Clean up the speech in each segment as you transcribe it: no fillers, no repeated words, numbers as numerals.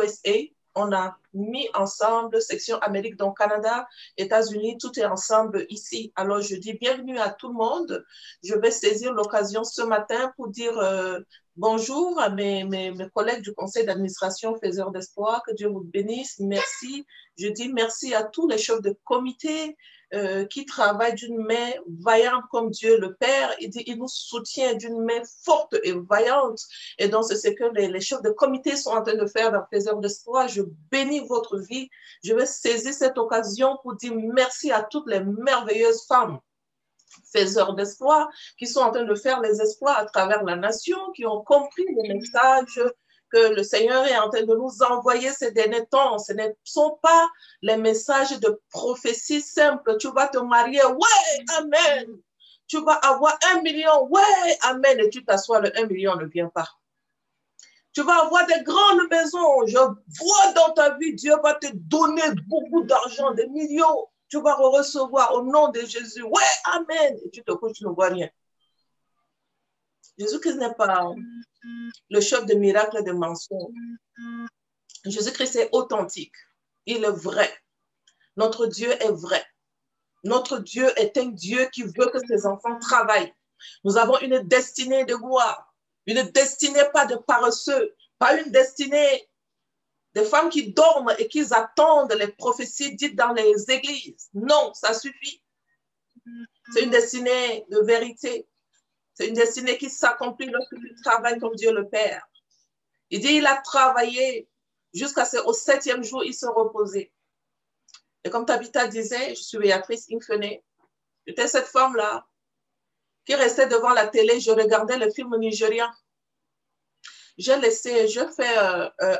USA. On a mis ensemble section Amérique, donc Canada, États-Unis, tout est ensemble ici. Alors, je dis bienvenue à tout le monde. Je vais saisir l'occasion ce matin pour dire bonjour à mes collègues du conseil d'administration Faiseurs d'Espoir. Que Dieu vous bénisse. Merci. Je dis merci à tous les chefs de comité qui travaillent d'une main vaillante comme Dieu le Père. Il nous soutient d'une main forte et vaillante. Et donc, c'est ce que les chefs de comité sont en train de faire dans Faiseurs d'Espoir. Je bénis votre vie. Je vais saisir cette occasion pour dire merci à toutes les merveilleuses femmes faiseurs d'espoir qui sont en train de faire les espoirs à travers la nation, qui ont compris les messages que le Seigneur est en train de nous envoyer ces derniers temps. Ce ne sont pas les messages de prophétie simples. Tu vas te marier, ouais, amen. Tu vas avoir 1 million, ouais, amen. Et tu t'assois, le 1 million ne vient pas. Tu vas avoir des grandes maisons. Je vois dans ta vie, Dieu va te donner beaucoup d'argent, des millions. Tu vas recevoir au nom de Jésus. Ouais, amen. Et tu te couches, tu ne vois rien. Jésus-Christ n'est pas le chef de miracles et de mensonges. Jésus-Christ est authentique. Il est vrai. Notre Dieu est vrai. Notre Dieu est un Dieu qui veut que ses enfants travaillent. Nous avons une destinée de gloire. Une destinée pas de paresseux. Pas une destinée des femmes qui dorment et qui attendent les prophéties dites dans les églises. Non, ça suffit. C'est une destinée de vérité. C'est une destinée qui s'accomplit lorsque tu travailles comme Dieu le Père. Il dit, il a travaillé jusqu'au 7e jour, il se reposait. Et comme Tabitha disait, je suis Béatrice Infené. J'étais cette femme-là qui restait devant la télé, je regardais le film nigérien.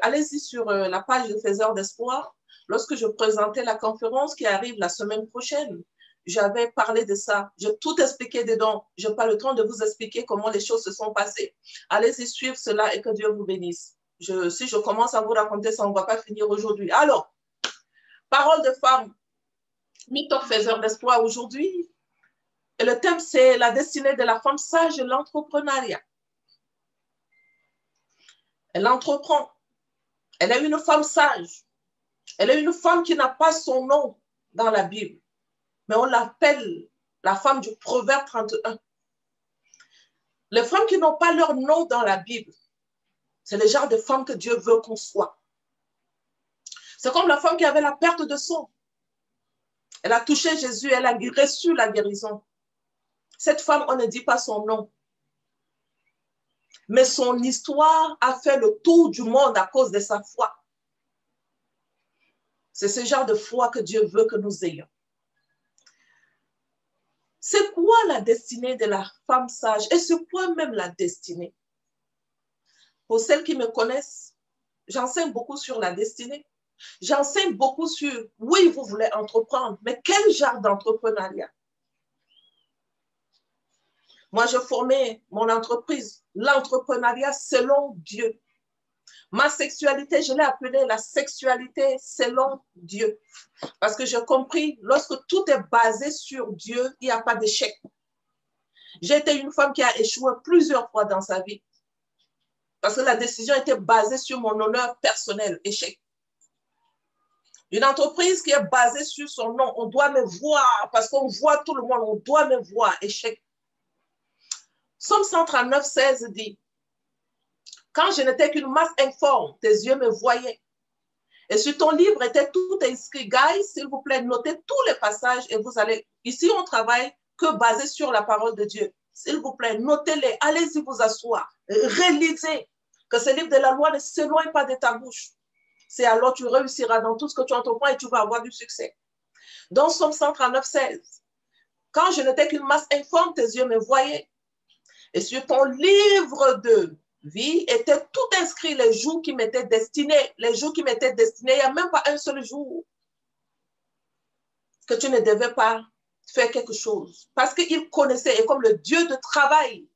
Allez-y sur la page de Faiseurs d'Espoir. Lorsque je présentais la conférence qui arrive la semaine prochaine, j'avais parlé de ça. J'ai tout expliqué dedans. Je n'ai pas le temps de vous expliquer comment les choses se sont passées. Allez-y suivre cela et que Dieu vous bénisse. Si je commence à vous raconter ça, on ne va pas finir aujourd'hui. Alors, parole de femme, Meet-up Faiseurs d'Espoir aujourd'hui. Et le thème, c'est la destinée de la femme sage et l'entrepreneuriat. Elle entreprend. Elle est une femme sage. Elle est une femme qui n'a pas son nom dans la Bible. Mais on l'appelle la femme du Proverbe 31. Les femmes qui n'ont pas leur nom dans la Bible, c'est le genre de femmes que Dieu veut qu'on soit. C'est comme la femme qui avait la perte de sang. Elle a touché Jésus, elle a reçu la guérison. Cette femme, on ne dit pas son nom. Mais son histoire a fait le tour du monde à cause de sa foi. C'est ce genre de foi que Dieu veut que nous ayons. C'est quoi la destinée de la femme sage? Et c'est quoi même la destinée? Pour celles qui me connaissent, j'enseigne beaucoup sur la destinée. J'enseigne beaucoup sur, oui, vous voulez entreprendre, mais quel genre d'entrepreneuriat? Moi, je formais mon entreprise, l'entrepreneuriat selon Dieu. Ma sexualité, je l'ai appelée la sexualité selon Dieu. Parce que j'ai compris, lorsque tout est basé sur Dieu, il n'y a pas d'échec. J'ai été une femme qui a échoué plusieurs fois dans sa vie. Parce que la décision était basée sur mon honneur personnel, échec. Une entreprise qui est basée sur son nom, on doit me voir, parce qu'on voit tout le monde, on doit me voir, échec. Psaume 139, 16 dit, quand je n'étais qu'une masse informe, tes yeux me voyaient. Et sur ton livre était tout inscrit. Guys, s'il vous plaît, notez tous les passages et vous allez... Ici, on travaille que basé sur la parole de Dieu. S'il vous plaît, notez-les. Allez-y vous asseoir. Réalisez que ce livre de la loi ne s'éloigne pas de ta bouche. C'est alors que tu réussiras dans tout ce que tu entreprends et tu vas avoir du succès. Dans Psaume 139, 16, quand je n'étais qu'une masse informe, tes yeux me voyaient. Et sur ton livre de vie était tout inscrit les jours qui m'étaient destinés. Les jours qui m'étaient destinés, il n'y a même pas un seul jour que tu ne devais pas faire quelque chose. Parce qu'il connaissait, et comme le Dieu de travail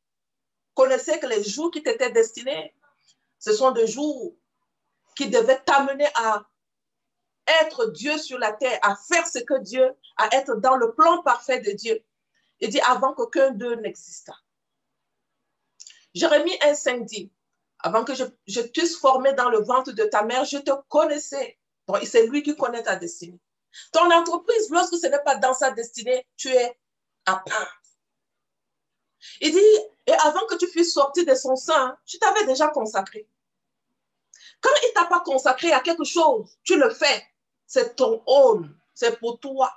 connaissait que les jours qui t'étaient destinés, ce sont des jours qui devaient t'amener à être Dieu sur la terre, à faire ce que Dieu, à être dans le plan parfait de Dieu. Il dit avant qu'aucun d'eux n'existât. Jérémie 1,5 dit, Avant que je t'eusse formé dans le ventre de ta mère, je te connaissais. Donc, c'est lui qui connaît ta destinée. Ton entreprise, lorsque ce n'est pas dans sa destinée, tu es à part. Il dit, et avant que tu fusses sorti de son sein, je t'avais déjà consacré. Quand il ne t'a pas consacré à quelque chose, tu le fais. C'est ton own, c'est pour toi.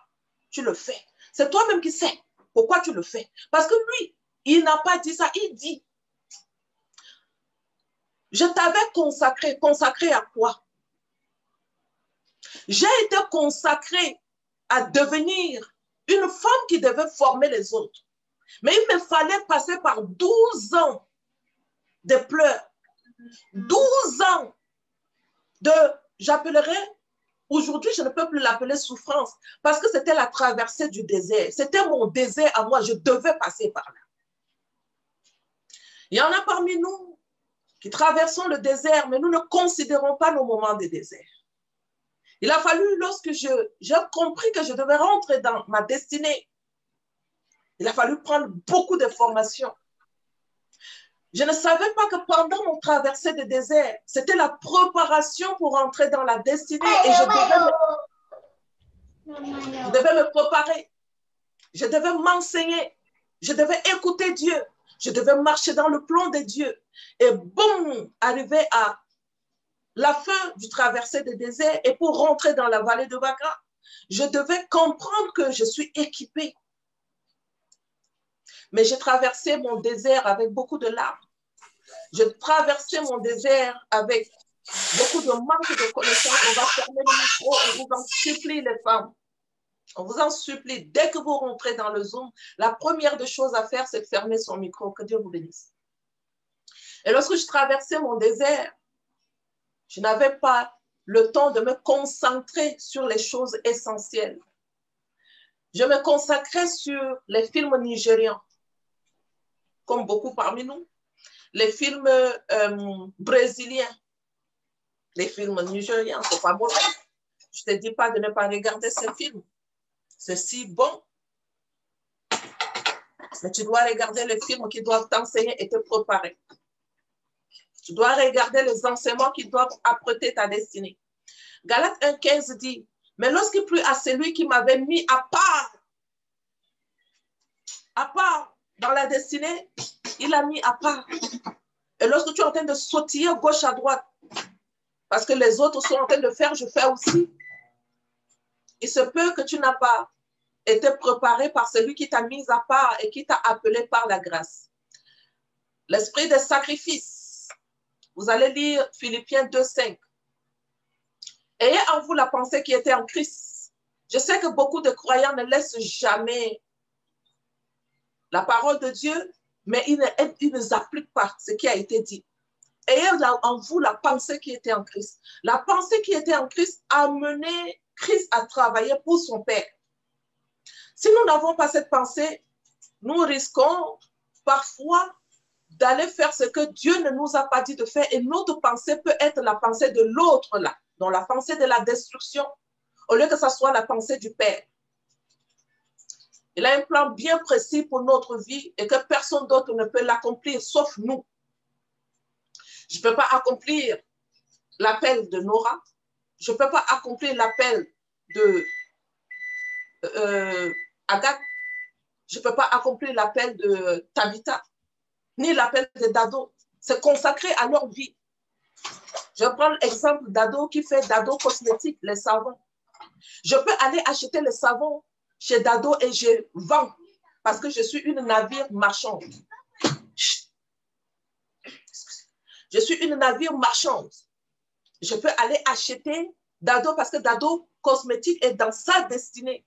Tu le fais. C'est toi-même qui sais pourquoi tu le fais. Parce que lui, il n'a pas dit ça, il dit, je t'avais consacré. Consacré à quoi? J'ai été consacrée à devenir une femme qui devait former les autres. Mais il me fallait passer par 12 ans de pleurs. 12 ans de, j'appellerais, aujourd'hui je ne peux plus l'appeler souffrance, parce que c'était la traversée du désert. C'était mon désert à moi, je devais passer par là. Il y en a parmi nous qui traversons le désert, mais nous ne considérons pas nos moments de désert. Il a fallu, lorsque j'ai compris que je devais rentrer dans ma destinée, il a fallu prendre beaucoup de formations. Je ne savais pas que pendant mon traversée de désert, c'était la préparation pour entrer dans la destinée et je devais me préparer. Je devais m'enseigner. Je devais écouter Dieu. Je devais marcher dans le plan de Dieu. Et boum, arriver à la fin du traversée de désert et pour rentrer dans la vallée de Baca, je devais comprendre que je suis équipée. Mais j'ai traversé mon désert avec beaucoup de larmes. J'ai traversé mon désert avec beaucoup de manque de connaissances. On va fermer le micro, on vous en supplie les femmes. On vous en supplie, dès que vous rentrez dans le Zoom, la première des choses à faire, c'est de fermer son micro. Que Dieu vous bénisse. Et lorsque je traversais mon désert, je n'avais pas le temps de me concentrer sur les choses essentielles. Je me consacrais sur les films nigérians, comme beaucoup parmi nous, les films brésiliens, les films nigérians, c'est pas bon. Je ne te dis pas de ne pas regarder ces films. C'est si bon. Mais tu dois regarder les films qui doivent t'enseigner et te préparer. Tu dois regarder les enseignements qui doivent apprêter ta destinée. Galates 1,15 dit, mais lorsqu'il plut à celui qui m'avait mis à part dans la destinée, il a mis à part. Et lorsque tu es en train de sautiller gauche à droite, parce que les autres sont en train de faire, je fais aussi, il se peut que tu n'as pas été préparé par celui qui t'a mis à part et qui t'a appelé par la grâce. L'esprit de sacrifice. Vous allez lire Philippiens 2,5. Ayez en vous la pensée qui était en Christ. Je sais que beaucoup de croyants ne laissent jamais la parole de Dieu, mais ils ne appliquent pas ce qui a été dit. Ayez en vous la pensée qui était en Christ. La pensée qui était en Christ a mené Christ à travailler pour son Père. Si nous n'avons pas cette pensée, nous risquons parfois d'aller faire ce que Dieu ne nous a pas dit de faire et notre pensée peut être la pensée de l'autre là, donc la pensée de la destruction, au lieu que ce soit la pensée du Père. Il a un plan bien précis pour notre vie et que personne d'autre ne peut l'accomplir sauf nous. Je ne peux pas accomplir l'appel de Nora, je ne peux pas accomplir l'appel de Agathe, je ne peux pas accomplir l'appel de Tabitha, ni l'appel de Dado. C'est consacré à leur vie. Je prends l'exemple d'Ado qui fait Dado Cosmétique, les savons. Je peux aller acheter les savons chez Dado et je vends parce que je suis une navire marchande. Je suis une navire marchande. Je peux aller acheter Dado parce que Dado Cosmétique est dans sa destinée.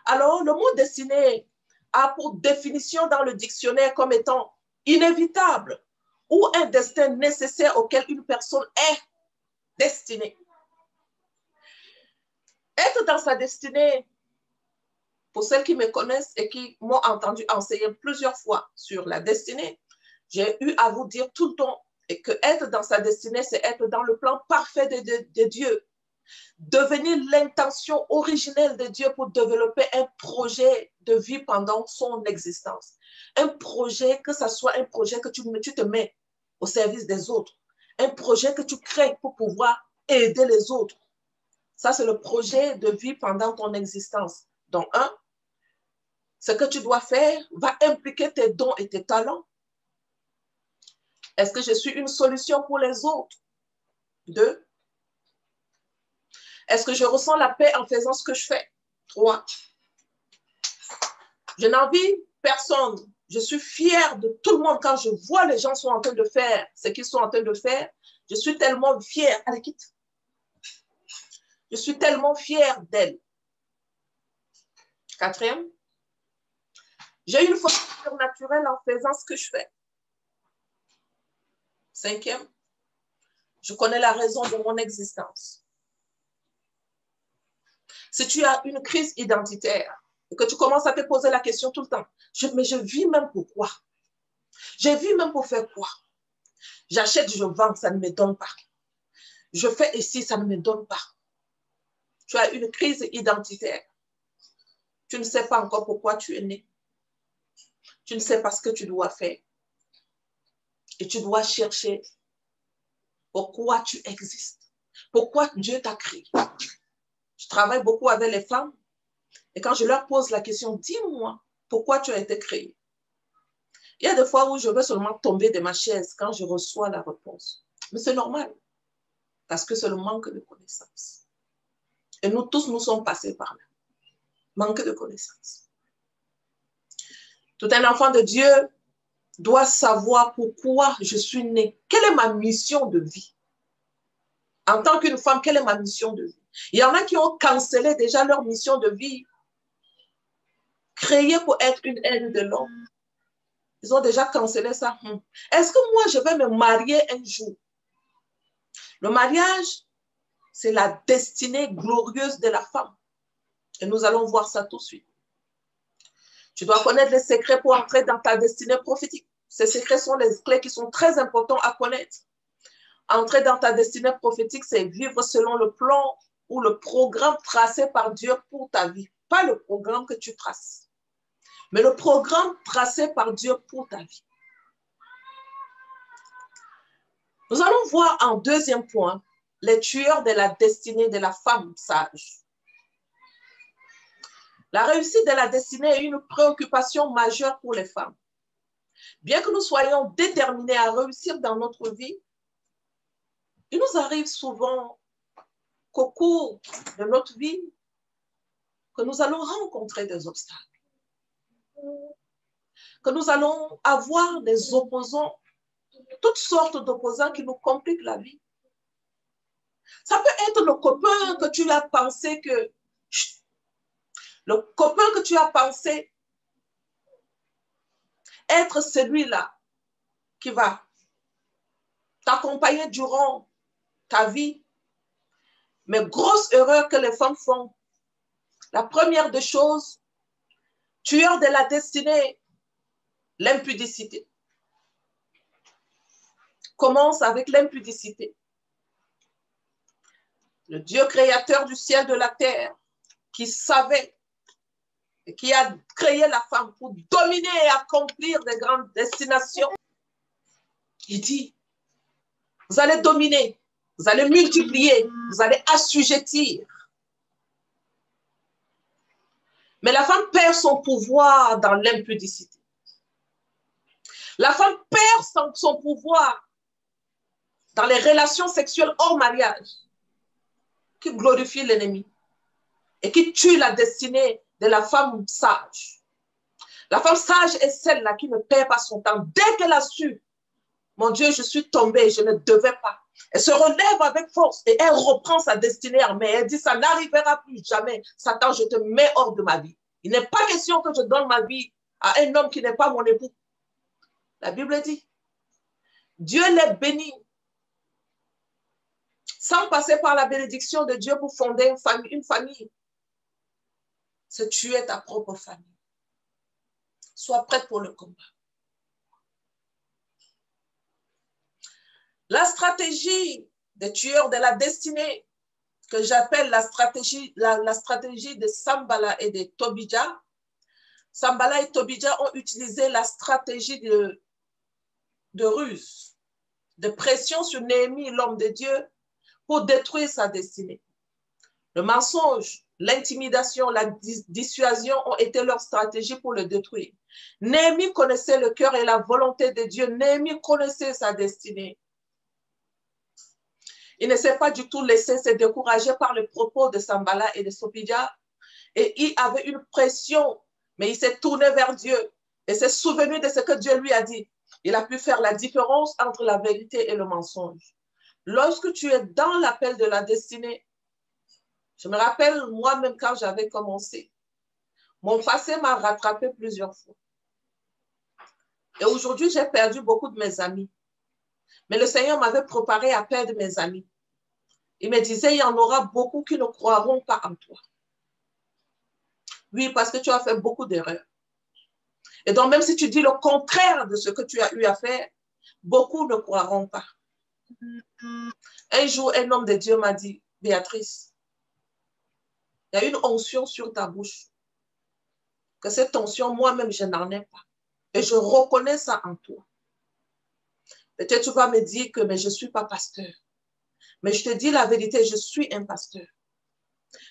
Alors, le mot destinée a pour définition dans le dictionnaire comme étant inévitable ou un destin nécessaire auquel une personne est destinée. Être dans sa destinée, pour celles qui me connaissent et qui m'ont entendu enseigner plusieurs fois sur la destinée, j'ai eu à vous dire tout le temps que être dans sa destinée, c'est être dans le plan parfait de Dieu. devenir l'intention originelle de Dieu pour développer un projet de vie pendant son existence. Un projet, que ce soit un projet que tu te mets au service des autres. Un projet que tu crées pour pouvoir aider les autres. Ça, c'est le projet de vie pendant ton existence. Donc, un, ce que tu dois faire va impliquer tes dons et tes talents. Est-ce que je suis une solution pour les autres? Deux, est-ce que je ressens la paix en faisant ce que je fais? Trois, je n'envie personne. Je suis fière de tout le monde quand je vois les gens sont en train de faire ce qu'ils sont en train de faire. Je suis tellement fière. Allez, quitte. Je suis tellement fière d'elle. Quatrième, j'ai une force surnaturelle en faisant ce que je fais. Cinquième, je connais la raison de mon existence. Si tu as une crise identitaire et que tu commences à te poser la question tout le temps, mais je vis même pour quoi? Je vis même pour faire quoi? J'achète, je vends, ça ne me donne pas. Je fais ici, ça ne me donne pas. Tu as une crise identitaire. Tu ne sais pas encore pourquoi tu es né. Tu ne sais pas ce que tu dois faire. Et tu dois chercher pourquoi tu existes. Pourquoi Dieu t'a créé. Je travaille beaucoup avec les femmes. Et quand je leur pose la question, dis-moi, pourquoi tu as été créé? Il y a des fois où je veux seulement tomber de ma chaise quand je reçois la réponse. Mais c'est normal. Parce que c'est le manque de connaissances. Et nous tous, nous sommes passés par là. Manque de connaissances. Tout un enfant de Dieu doit savoir pourquoi je suis né. Quelle est ma mission de vie? En tant qu'une femme, quelle est ma mission de vie? Il y en a qui ont cancellé déjà leur mission de vie, créée pour être une aide de l'homme. Ils ont déjà cancellé ça. Est-ce que moi, je vais me marier un jour? Le mariage, c'est la destinée glorieuse de la femme. Et nous allons voir ça tout de suite. Tu dois connaître les secrets pour entrer dans ta destinée prophétique. Ces secrets sont les clés qui sont très importants à connaître. Entrer dans ta destinée prophétique, c'est vivre selon le plan ou le programme tracé par Dieu pour ta vie. Pas le programme que tu traces, mais le programme tracé par Dieu pour ta vie. Nous allons voir en deuxième point les tueurs de la destinée de la femme sage. La réussite de la destinée est une préoccupation majeure pour les femmes. Bien que nous soyons déterminés à réussir dans notre vie, il nous arrive souvent qu'au cours de notre vie, que nous allons rencontrer des obstacles, que nous allons avoir des opposants, toutes sortes d'opposants qui nous compliquent la vie. Ça peut être le copain que tu as pensé que... Le copain que tu as pensé être celui-là qui va t'accompagner durant ta vie. Mais grosse erreur que les femmes font. La première des choses, tueur de la destinée, l'impudicité. Commence avec l'impudicité. Le Dieu créateur du ciel et de la terre, qui savait et qui a créé la femme pour dominer et accomplir des grandes destinations. Il dit, vous allez dominer, vous allez multiplier, vous allez assujettir. Mais la femme perd son pouvoir dans l'impudicité. La femme perd son pouvoir dans les relations sexuelles hors mariage qui glorifient l'ennemi et qui tuent la destinée de la femme sage. La femme sage est celle-là qui ne perd pas son temps. Dès qu'elle a su, mon Dieu, je suis tombée, je ne devais pas. Elle se relève avec force et elle reprend sa destinée en main. Elle dit, ça n'arrivera plus jamais. Satan, je te mets hors de ma vie. Il n'est pas question que je donne ma vie à un homme qui n'est pas mon époux. La Bible dit, Dieu les bénit sans passer par la bénédiction de Dieu pour fonder une famille. C'est tuer ta propre famille. Sois prête pour le combat. La stratégie des tueurs de la destinée que j'appelle la stratégie de Sanballat et de Tobija. Sanballat et Tobija ont utilisé la stratégie de ruse, de pression sur Néhémie, l'homme de Dieu, pour détruire sa destinée. Le mensonge, l'intimidation, la dissuasion ont été leur stratégie pour le détruire. Néhémie connaissait le cœur et la volonté de Dieu. Néhémie connaissait sa destinée. Il ne s'est pas du tout laissé se décourager par le propos de Sanballat et de Tobija. Et il avait une pression, mais il s'est tourné vers Dieu et s'est souvenu de ce que Dieu lui a dit. Il a pu faire la différence entre la vérité et le mensonge. Lorsque tu es dans l'appel de la destinée, je me rappelle moi-même quand j'avais commencé, mon passé m'a rattrapé plusieurs fois. Et aujourd'hui, j'ai perdu beaucoup de mes amis. Mais le Seigneur m'avait préparé à perdre mes amis. Il me disait, il y en aura beaucoup qui ne croiront pas en toi. Oui, parce que tu as fait beaucoup d'erreurs. Et donc, même si tu dis le contraire de ce que tu as eu à faire, beaucoup ne croiront pas. Un jour, un homme de Dieu m'a dit, Béatrice, il y a une onction sur ta bouche. Que cette onction, moi-même, je n'en ai pas. Et je reconnais ça en toi. Peut-être tu vas me dire que mais je ne suis pas pasteur. Mais je te dis la vérité, je suis un pasteur.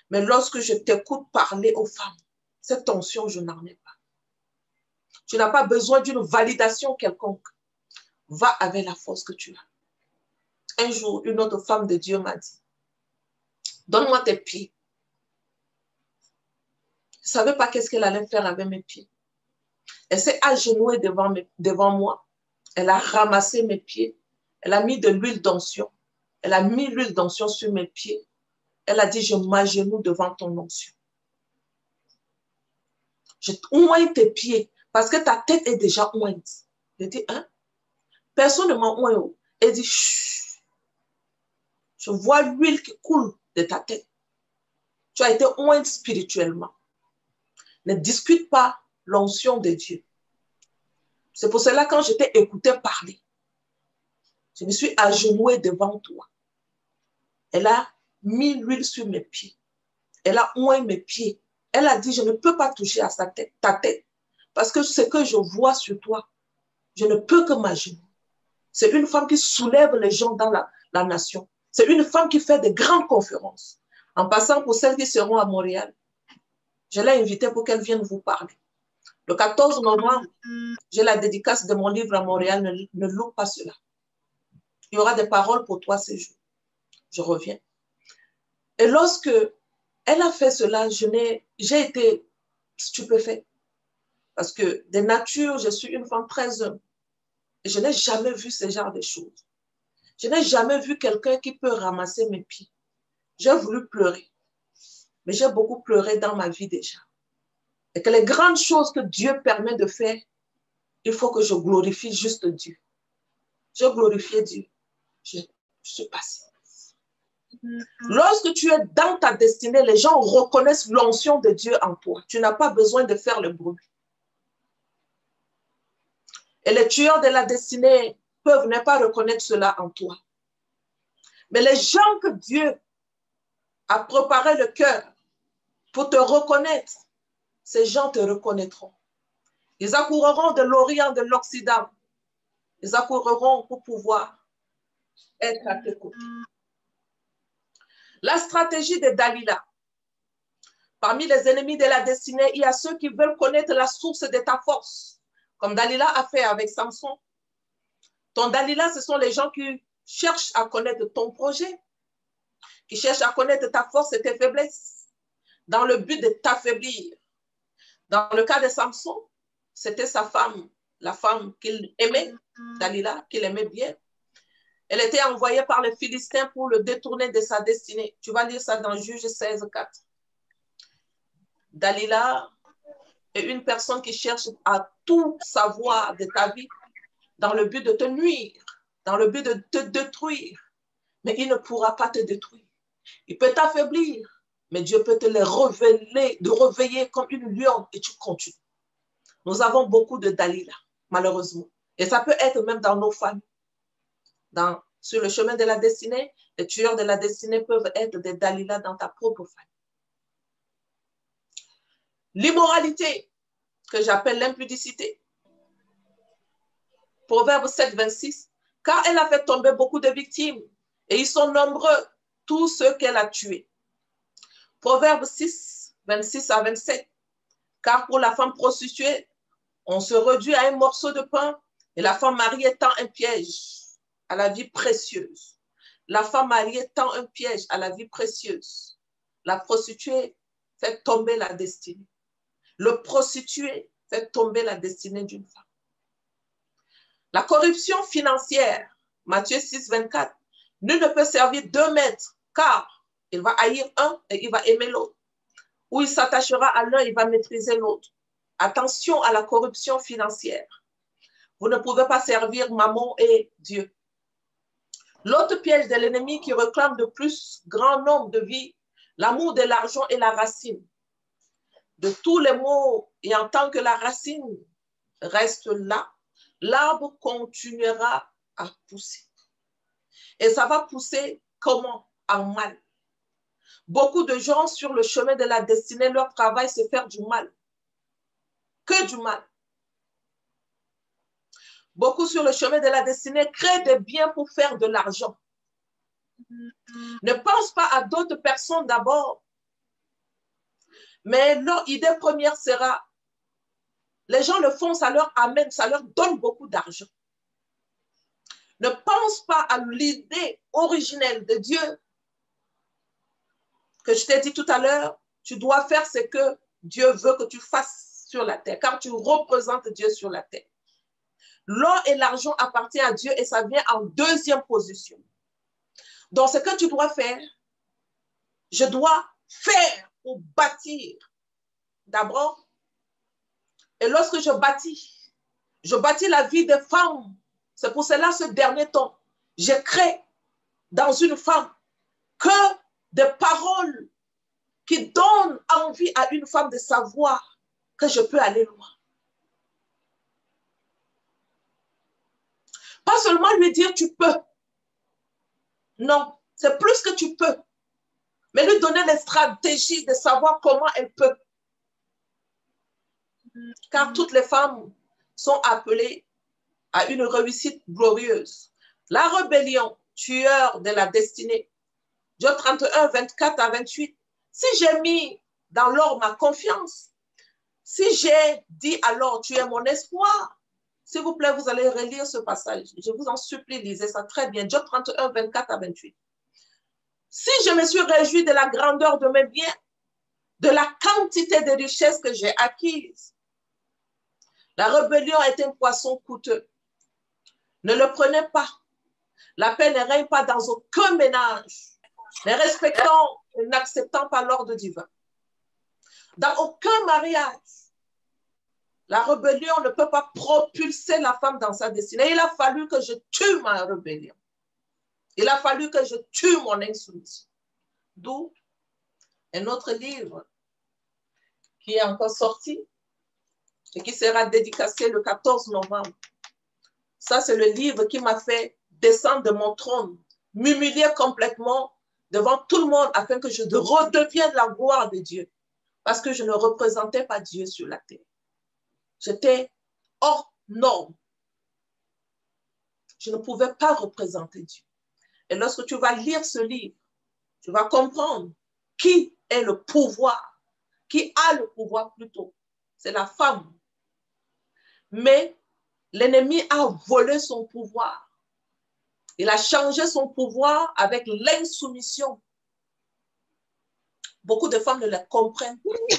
Mais lorsque je t'écoute parler aux femmes, cette onction, je n'en ai pas. Tu n'as pas besoin d'une validation quelconque. Va avec la force que tu as. Un jour, une autre femme de Dieu m'a dit, donne-moi tes pieds. Je ne savais pas qu'est-ce qu'elle allait faire avec mes pieds. Elle s'est agenouillée devant moi. Elle a ramassé mes pieds. Elle a mis de l'huile d'onction. Elle a mis l'huile d'onction sur mes pieds. Elle a dit, je m'agenouille devant ton onction. Je oigne tes pieds parce que ta tête est déjà ointe. Je dis, hein? Personne ne m'a oint. Elle dit, chut. Je vois l'huile qui coule de ta tête. Tu as été ointe spirituellement. Ne discute pas l'onction de Dieu. C'est pour cela, quand je t'ai écouté parler, je me suis agenouillée devant toi. Elle a mis l'huile sur mes pieds. Elle a oint mes pieds. Elle a dit, je ne peux pas toucher à ta tête. Parce que ce que je vois sur toi, je ne peux que m'agenouiller. C'est une femme qui soulève les gens dans la nation. C'est une femme qui fait de grandes conférences. En passant, pour celles qui seront à Montréal, je l'ai invitée pour qu'elle vienne vous parler. Le 14 novembre, j'ai la dédicace de mon livre à Montréal. Ne loupe pas cela. Il y aura des paroles pour toi ce jour. Je reviens. Et lorsque elle a fait cela, j'ai été stupéfaite. Parce que de nature, je suis une femme très humble. Et je n'ai jamais vu ce genre de choses. Je n'ai jamais vu quelqu'un qui peut ramasser mes pieds. J'ai voulu pleurer. Mais j'ai beaucoup pleuré dans ma vie déjà. Et que les grandes choses que Dieu permet de faire, il faut que je glorifie juste Dieu. Je glorifie Dieu. Je suis passée. Lorsque tu es dans ta destinée, les gens reconnaissent l'onction de Dieu en toi. Tu n'as pas besoin de faire le bruit. Et les tueurs de la destinée peuvent ne pas reconnaître cela en toi. Mais les gens que Dieu a préparé le cœur pour te reconnaître, ces gens te reconnaîtront. Ils accourront de l'Orient, de l'Occident. Ils accourront pour pouvoir être à tes côtés. La stratégie de Dalila. Parmi les ennemis de la destinée, il y a ceux qui veulent connaître la source de ta force. Comme Dalila a fait avec Samson. Ton Dalila, ce sont les gens qui cherchent à connaître ton projet, qui cherchent à connaître ta force et tes faiblesses, dans le but de t'affaiblir. Dans le cas de Samson, c'était sa femme, la femme qu'il aimait, Dalila, qu'il aimait bien. Elle était envoyée par les Philistins pour le détourner de sa destinée. Tu vas lire ça dans Juge 16, 4. Dalila est une personne qui cherche à tout savoir de ta vie dans le but de te nuire, dans le but de te détruire. Mais il ne pourra pas te détruire. Il peut t'affaiblir, mais Dieu peut te les révéler, de réveiller comme une lionne et tu continues. Nous avons beaucoup de Dalila, malheureusement. Et ça peut être même dans nos familles, dans sur le chemin de la destinée, les tueurs de la destinée peuvent être des Dalila dans ta propre famille. L'immoralité, que j'appelle l'impudicité. Proverbe 7, 26. Car elle a fait tomber beaucoup de victimes, et ils sont nombreux, tous ceux qu'elle a tués. Proverbe 6, 26 à 27. Car pour la femme prostituée, on se réduit à un morceau de pain, et la femme mariée tend un piège à la vie précieuse. La femme mariée tend un piège à la vie précieuse. La prostituée fait tomber la destinée. Le prostitué fait tomber la destinée d'une femme. La corruption financière, Matthieu 6, 24. Nul ne peut servir 2 maîtres, car il va haïr un et il va aimer l'autre. Ou il s'attachera à l'un, il va maîtriser l'autre. Attention à la corruption financière. Vous ne pouvez pas servir maman et Dieu. L'autre piège de l'ennemi qui réclame de plus grand nombre de vies, l'amour de l'argent est la racine de tous les maux. Et en tant que la racine reste là, l'arbre continuera à pousser. Et ça va pousser comment? En mal. Beaucoup de gens sur le chemin de la destinée, leur travail, c'est faire du mal. Que du mal. Beaucoup sur le chemin de la destinée créent des biens pour faire de l'argent. Ne pense pas à d'autres personnes d'abord. Mais leur idée première sera, les gens le font, ça leur amène, ça leur donne beaucoup d'argent. Ne pense pas à l'idée originelle de Dieu que je t'ai dit tout à l'heure. Tu dois faire ce que Dieu veut que tu fasses sur la terre, car tu représentes Dieu sur la terre. L'or et l'argent appartiennent à Dieu et ça vient en deuxième position. Donc, ce que tu dois faire, je dois faire pour bâtir d'abord. Et lorsque je bâtis la vie des femmes. C'est pour cela, ce dernier temps, je crée dans une femme que des paroles qui donnent envie à une femme de savoir que je peux aller loin. Pas seulement lui dire tu peux. Non, c'est plus que tu peux. Mais lui donner les stratégies de savoir comment elle peut. Car toutes les femmes sont appelées à une réussite glorieuse. La rébellion, tueur de la destinée. Job 31, 24 à 28. Si j'ai mis dans l'or ma confiance, si j'ai dit alors tu es mon espoir, s'il vous plaît, vous allez relire ce passage. Je vous en supplie, lisez ça très bien. Job 31, 24 à 28. Si je me suis réjoui de la grandeur de mes biens, de la quantité de richesses que j'ai acquises, la rébellion est un poisson coûteux. Ne le prenez pas. La paix ne règne pas dans aucun ménage, ne respectant et n'acceptant pas l'ordre divin. Dans aucun mariage, la rébellion ne peut pas propulser la femme dans sa destinée. Il a fallu que je tue ma rébellion. Il a fallu que je tue mon insoumission. D'où un autre livre qui est encore sorti et qui sera dédicacé le 14 novembre. Ça, c'est le livre qui m'a fait descendre de mon trône, m'humilier complètement devant tout le monde afin que je redevienne la gloire de Dieu. Parce que je ne représentais pas Dieu sur la terre. J'étais hors norme. Je ne pouvais pas représenter Dieu. Et lorsque tu vas lire ce livre, tu vas comprendre qui est le pouvoir, qui a le pouvoir plutôt. C'est la femme. Mais l'ennemi a volé son pouvoir. Il a changé son pouvoir avec l'insoumission. Beaucoup de femmes ne le comprennent pas.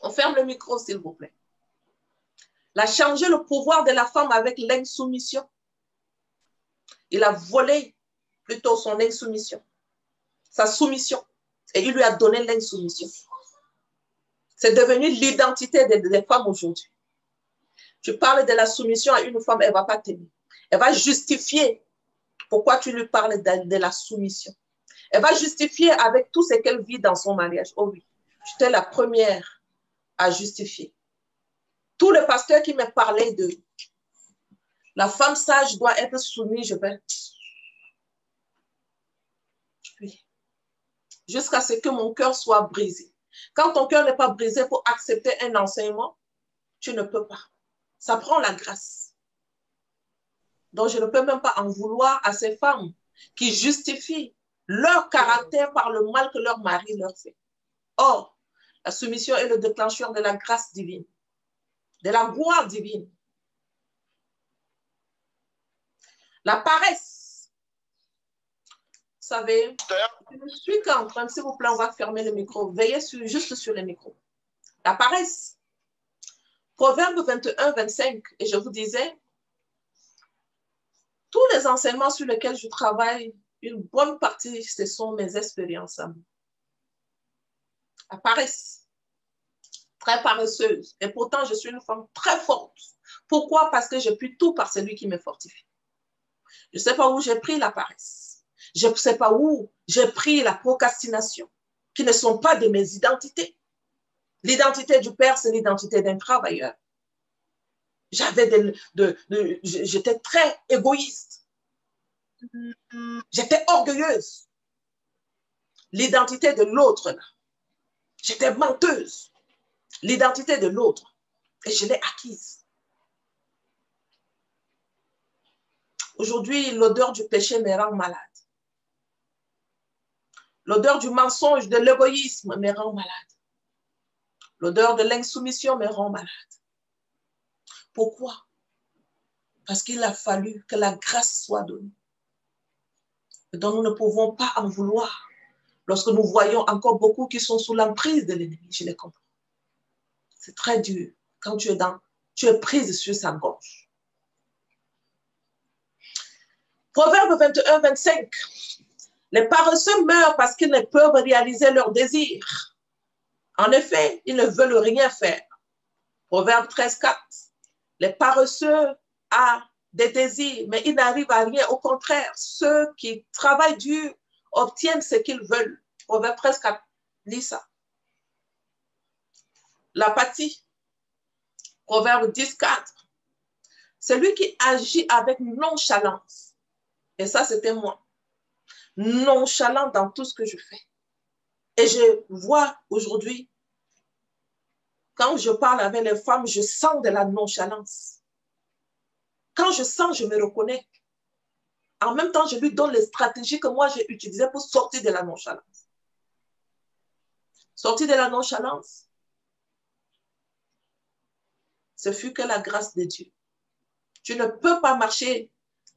On ferme le micro, s'il vous plaît. Il a changé le pouvoir de la femme avec l'insoumission. Il a volé plutôt son insoumission, sa soumission. Et il lui a donné l'insoumission. C'est devenu l'identité des femmes aujourd'hui. Tu parles de la soumission à une femme, elle ne va pas t'aimer. Elle va justifier pourquoi tu lui parles de la soumission. Elle va justifier avec tout ce qu'elle vit dans son mariage. Oh oui, j'étais la première à justifier. Tous les pasteurs qui me parlaient de la femme sage doit être soumise, je vais... jusqu'à ce que mon cœur soit brisé. Quand ton cœur n'est pas brisé pour accepter un enseignement, tu ne peux pas. Ça prend la grâce. Donc, je ne peux même pas en vouloir à ces femmes qui justifient leur caractère par le mal que leur mari leur fait. Or, la soumission est le déclencheur de la grâce divine, de la gloire divine. La paresse. Vous savez, je ne suis qu'en train, s'il vous plaît, on va fermer le micro. Veillez juste sur les micros. La paresse. Proverbe 21, 25, et je vous disais, tous les enseignements sur lesquels je travaille, une bonne partie, ce sont mes expériences. La paresse, très paresseuse. Et pourtant, je suis une femme très forte. Pourquoi? Parce que je puis tout par celui qui me fortifie. Je ne sais pas où j'ai pris la paresse. Je ne sais pas où j'ai pris la procrastination, qui ne sont pas de mes identités. L'identité du père, c'est l'identité d'un travailleur. J'étais très égoïste. J'étais orgueilleuse. L'identité de l'autre, là. J'étais menteuse. L'identité de l'autre. Et je l'ai acquise. Aujourd'hui, l'odeur du péché me rend malade. L'odeur du mensonge, de l'égoïsme me rend malade. L'odeur de l'insoumission me rend malade. Pourquoi? Parce qu'il a fallu que la grâce soit donnée. Donc nous ne pouvons pas en vouloir. Lorsque nous voyons encore beaucoup qui sont sous l'emprise de l'ennemi, je les comprends. C'est très dur quand tu es prise sur sa gorge. Proverbe 21, 25. Les paresseux meurent parce qu'ils ne peuvent réaliser leurs désirs. En effet, ils ne veulent rien faire. Proverbe 13, 4. Les paresseux ont des désirs, mais ils n'arrivent à rien. Au contraire, ceux qui travaillent dur obtiennent ce qu'ils veulent. Proverbe 13, 4. Lis ça. L'apathie. Proverbe 10, 4. Celui qui agit avec nonchalance. Et ça, c'était moi. Nonchalant dans tout ce que je fais. Et je vois aujourd'hui, quand je parle avec les femmes, je sens de la nonchalance. Quand je sens, je me reconnais. En même temps, je lui donne les stratégies que moi j'ai utilisées pour sortir de la nonchalance. Sortir de la nonchalance, ce fut que la grâce de Dieu. Tu ne peux pas marcher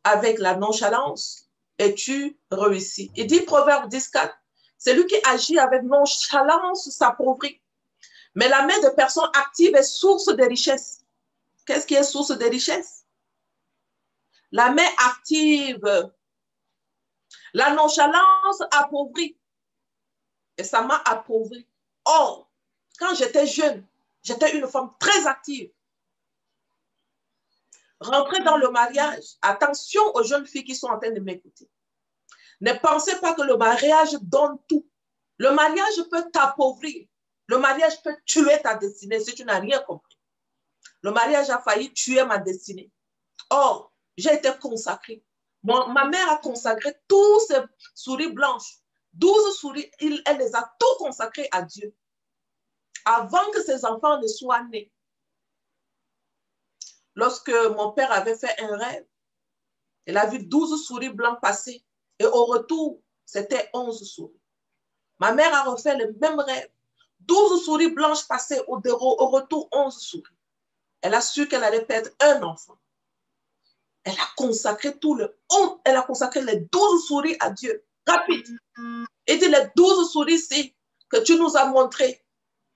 avec la nonchalance et tu réussis. Il dit, Proverbe 10,4, celui qui agit avec nonchalance s'appauvrit. Mais la main de personnes actives est source de richesse. Qu'est-ce qui est source de richesse? La main active. La nonchalance appauvrit. Et ça m'a appauvri. Or, quand j'étais jeune, j'étais une femme très active. Rentrer dans le mariage, attention aux jeunes filles qui sont en train de m'écouter. Ne pensez pas que le mariage donne tout. Le mariage peut t'appauvrir. Le mariage peut tuer ta destinée si tu n'as rien compris. Le mariage a failli tuer ma destinée. Or, j'ai été consacrée. Ma mère a consacré tous ces souris blanches. 12 souris, elle les a tout consacrées à Dieu. Avant que ses enfants ne soient nés. Lorsque mon père avait fait un rêve, il a vu 12 souris blancs passer. Et au retour, c'était 11 souris. Ma mère a refait le même rêve. 12 souris blanches passaient au retour, 11 souris. Elle a su qu'elle allait perdre un enfant. Elle a consacré elle a consacré les 12 souris à Dieu. Rapide. Et dit, les 12 souris-ci que tu nous as montrées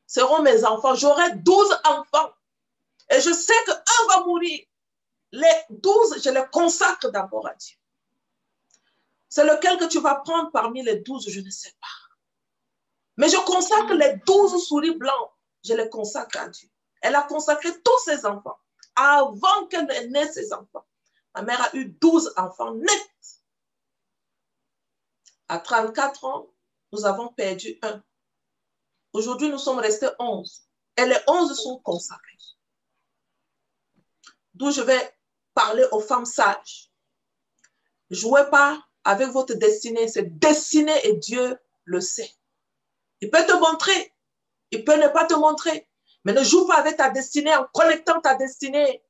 seront mes enfants. J'aurai 12 enfants. Et je sais qu'un va mourir. Les 12, je les consacre d'abord à Dieu. C'est lequel que tu vas prendre parmi les 12, je ne sais pas. Mais je consacre les 12 souris blancs. Je les consacre à Dieu. Elle a consacré tous ses enfants. Avant qu'elle n'ait ses enfants. Ma mère a eu 12 enfants nets. À 34 ans, nous avons perdu un. Aujourd'hui, nous sommes restés 11. Et les 11 sont consacrés. D'où je vais parler aux femmes sages. Jouez pas avec votre destinée. C'est destinée et Dieu le sait. Il peut te montrer, il peut ne pas te montrer, mais ne joue pas avec ta destinée en connectant ta destinée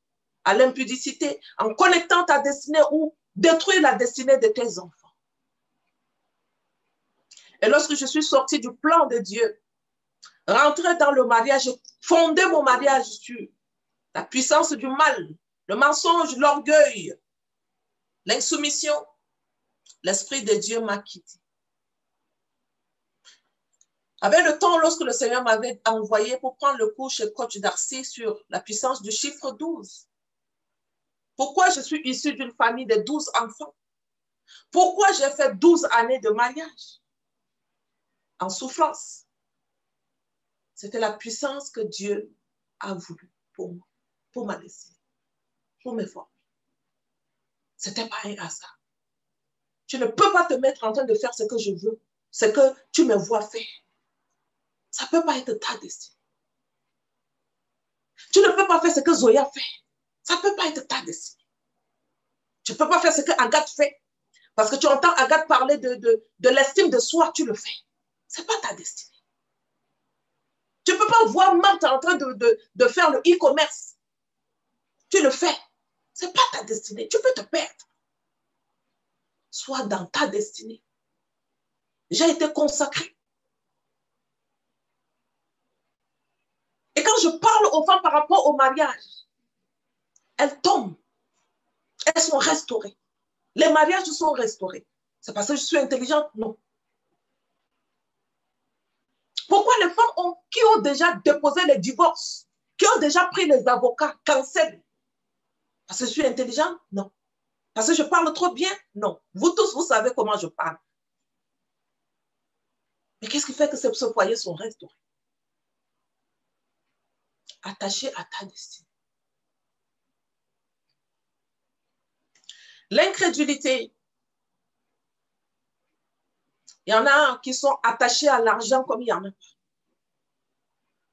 à l'impudicité, en connectant ta destinée ou détruire la destinée de tes enfants. Et lorsque je suis sortie du plan de Dieu, rentrer dans le mariage, fonder mon mariage sur la puissance du mal, le mensonge, l'orgueil, l'insoumission, l'Esprit de Dieu m'a quitté. Avec le temps, lorsque le Seigneur m'avait envoyé pour prendre le cours chez Coach Darcy sur la puissance du chiffre 12, pourquoi je suis issue d'une famille de 12 enfants? Pourquoi j'ai fait 12 années de mariage en souffrance? C'était la puissance que Dieu a voulu pour moi, pour ma destinée, pour mes formes. Ce n'était pas un hasard. Tu ne peux pas te mettre en train de faire ce que je veux, ce que tu me vois faire. Ça ne peut pas être ta destinée. Tu ne peux pas faire ce que Zoya fait. Ça ne peut pas être ta destinée. Tu ne peux pas faire ce que Agathe fait. Parce que tu entends Agathe parler de l'estime de soi, tu le fais. Ce n'est pas ta destinée. Tu ne peux pas voir Marthe en train de faire le e-commerce. Tu le fais. Ce n'est pas ta destinée. Tu peux te perdre. Sois dans ta destinée. J'ai été consacrée. Et quand je parle aux femmes par rapport au mariage, elles tombent. Elles sont restaurées. Les mariages sont restaurés. C'est parce que je suis intelligente? Non. Pourquoi les femmes qui ont déjà déposé les divorces, qui ont déjà pris les avocats, cancellent? Parce que je suis intelligente? Non. Parce que je parle trop bien? Non. Vous tous, vous savez comment je parle. Mais qu'est-ce qui fait que ces foyers sont restaurés? Attachés à ta destinée. L'incrédulité. Il y en a qui sont attachés à l'argent comme il y en a.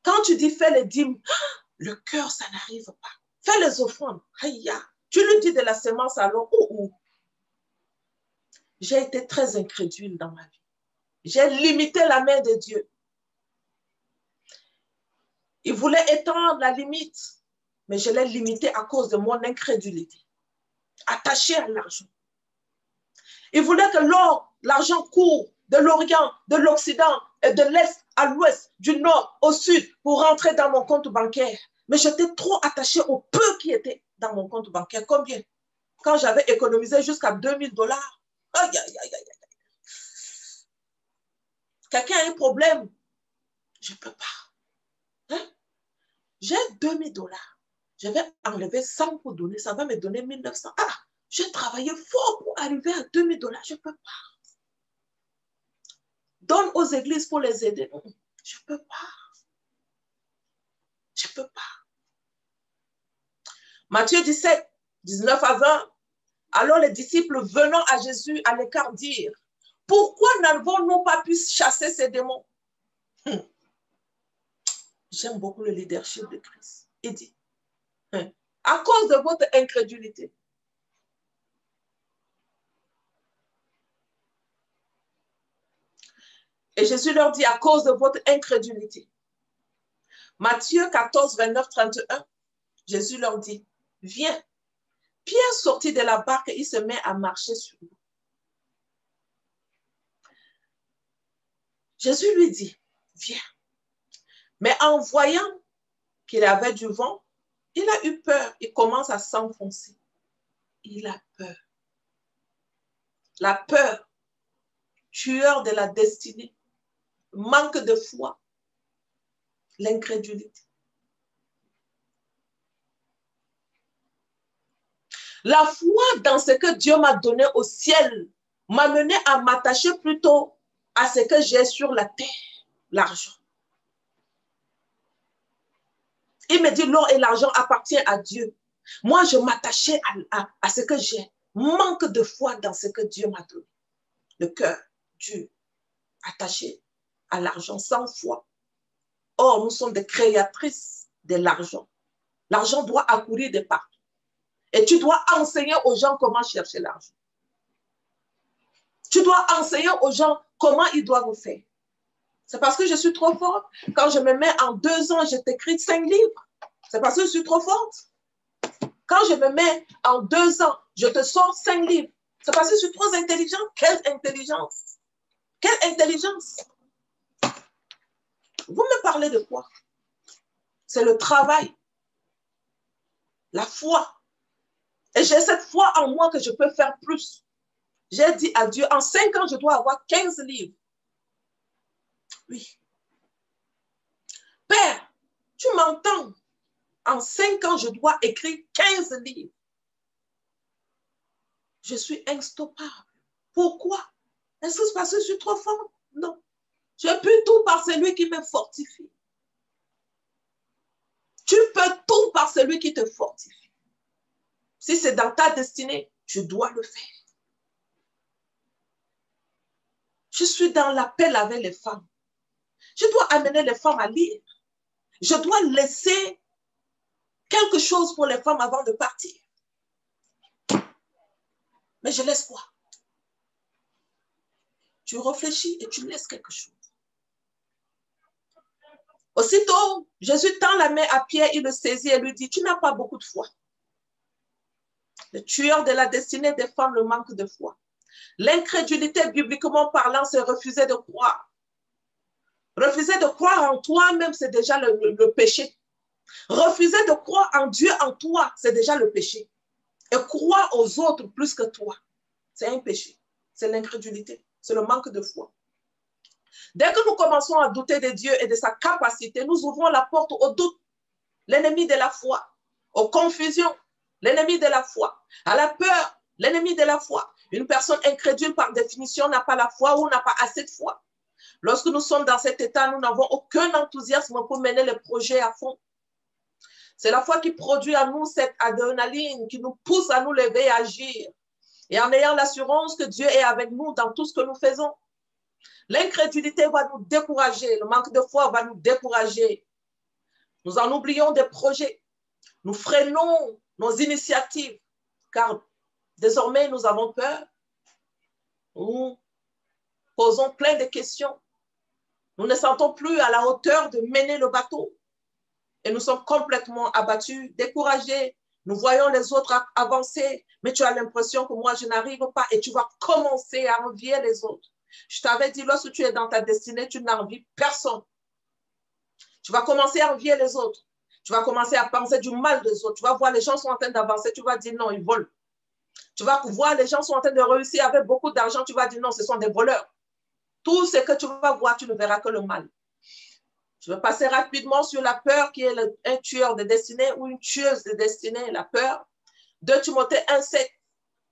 Quand tu dis fais les dîmes, le cœur, ça n'arrive pas. Fais les offrandes. Aïe, tu lui dis de la semence alors. J'ai été très incrédule dans ma vie. J'ai limité la main de Dieu. Il voulait étendre la limite, mais je l'ai limité à cause de mon incrédulité. Attaché à l'argent. Il voulait que l'argent court de l'Orient, de l'Occident et de l'Est à l'Ouest, du Nord au Sud pour rentrer dans mon compte bancaire. Mais j'étais trop attachée au peu qui était dans mon compte bancaire. Combien? Quand j'avais économisé jusqu'à 2000 $. Aïe, aïe, aïe, aïe. Quelqu'un a un problème? Je ne peux pas. Hein? J'ai 2000 $. Je vais enlever 100 pour donner. Ça va me donner 1900. Ah, j'ai travaillé fort pour arriver à 2000 $. Je ne peux pas. Donne aux églises pour les aider. Je ne peux pas. Je ne peux pas. Matthieu 17, 19 à 20. Alors les disciples venant à Jésus à l'écart dirent, pourquoi n'avons-nous pas pu chasser ces démons? J'aime beaucoup le leadership de Christ. Il dit, à cause de votre incrédulité. Et Jésus leur dit, à cause de votre incrédulité. Matthieu 14, 29, 31, Jésus leur dit, viens. Pierre sortit de la barque et il se met à marcher sur l'eau. Jésus lui dit, viens. Mais en voyant qu'il avait du vent, il a eu peur. Il commence à s'enfoncer. Il a peur. La peur, tueur de la destinée, manque de foi, l'incrédulité. La foi dans ce que Dieu m'a donné au ciel m'a mené à m'attacher plutôt à ce que j'ai sur la terre, l'argent. Il me dit, l'or et l'argent appartiennent à Dieu. Moi, je m'attachais à ce que j'ai. Manque de foi dans ce que Dieu m'a donné. Le cœur dur, attaché à l'argent sans foi. Or, nous sommes des créatrices de l'argent. L'argent doit accourir de partout. Et tu dois enseigner aux gens comment chercher l'argent. Tu dois enseigner aux gens comment ils doivent faire. C'est parce que je suis trop forte. Quand je me mets en 2 ans, je t'écris 5 livres. C'est parce que je suis trop forte. Quand je me mets en 2 ans, je te sors 5 livres. C'est parce que je suis trop intelligente. Quelle intelligence? Quelle intelligence? Vous me parlez de quoi? C'est le travail, la foi. Et j'ai cette foi en moi que je peux faire plus. J'ai dit à Dieu, en 5 ans, je dois avoir 15 livres. Oui. Père, tu m'entends? En 5 ans, je dois écrire 15 livres. Je suis instoppable. Pourquoi? Est-ce que c'est parce que je suis trop forte? Non. Je peux tout par celui qui me fortifie. Tu peux tout par celui qui te fortifie. Si c'est dans ta destinée, je dois le faire. Je suis dans l'appel avec les femmes. Je dois amener les femmes à lire. Je dois laisser quelque chose pour les femmes avant de partir. Mais je laisse quoi? Tu réfléchis et tu laisses quelque chose. Aussitôt, Jésus tend la main à Pierre, il le saisit et lui dit, tu n'as pas beaucoup de foi. Le tueur de la destinée des femmes, le manque de foi. L'incrédulité, bibliquement parlant, c'est refuser de croire. Refuser de croire en toi-même, c'est déjà le péché. Refuser de croire en Dieu en toi, c'est déjà le péché. Et croire aux autres plus que toi, c'est un péché. C'est l'incrédulité, c'est le manque de foi. Dès que nous commençons à douter de Dieu et de sa capacité, nous ouvrons la porte au doute, l'ennemi de la foi, aux confusions, l'ennemi de la foi, à la peur, l'ennemi de la foi. Une personne incrédule par définition n'a pas la foi ou n'a pas assez de foi. Lorsque nous sommes dans cet état, nous n'avons aucun enthousiasme pour mener le projet à fond. C'est la foi qui produit à nous cette adrénaline qui nous pousse à nous lever et agir. Et en ayant l'assurance que Dieu est avec nous dans tout ce que nous faisons. L'incrédulité va nous décourager, le manque de foi va nous décourager. Nous en oublions des projets. Nous freinons nos initiatives car désormais nous avons peur. Nous posons plein de questions. Nous ne sentons plus à la hauteur de mener le bateau. Et nous sommes complètement abattus, découragés. Nous voyons les autres avancer, mais tu as l'impression que moi, je n'arrive pas et tu vas commencer à envier les autres. Je t'avais dit, lorsque tu es dans ta destinée, tu n'envies personne. Tu vas commencer à envier les autres. Tu vas commencer à penser du mal des autres. Tu vas voir les gens sont en train d'avancer, tu vas dire non, ils volent. Tu vas voir les gens sont en train de réussir avec beaucoup d'argent, tu vas dire non, ce sont des voleurs. Tout ce que tu vas voir, tu ne verras que le mal. Je vais passer rapidement sur la peur qui est un tueur de destinée ou une tueuse de destinée, la peur. 2 Timothée 1,7.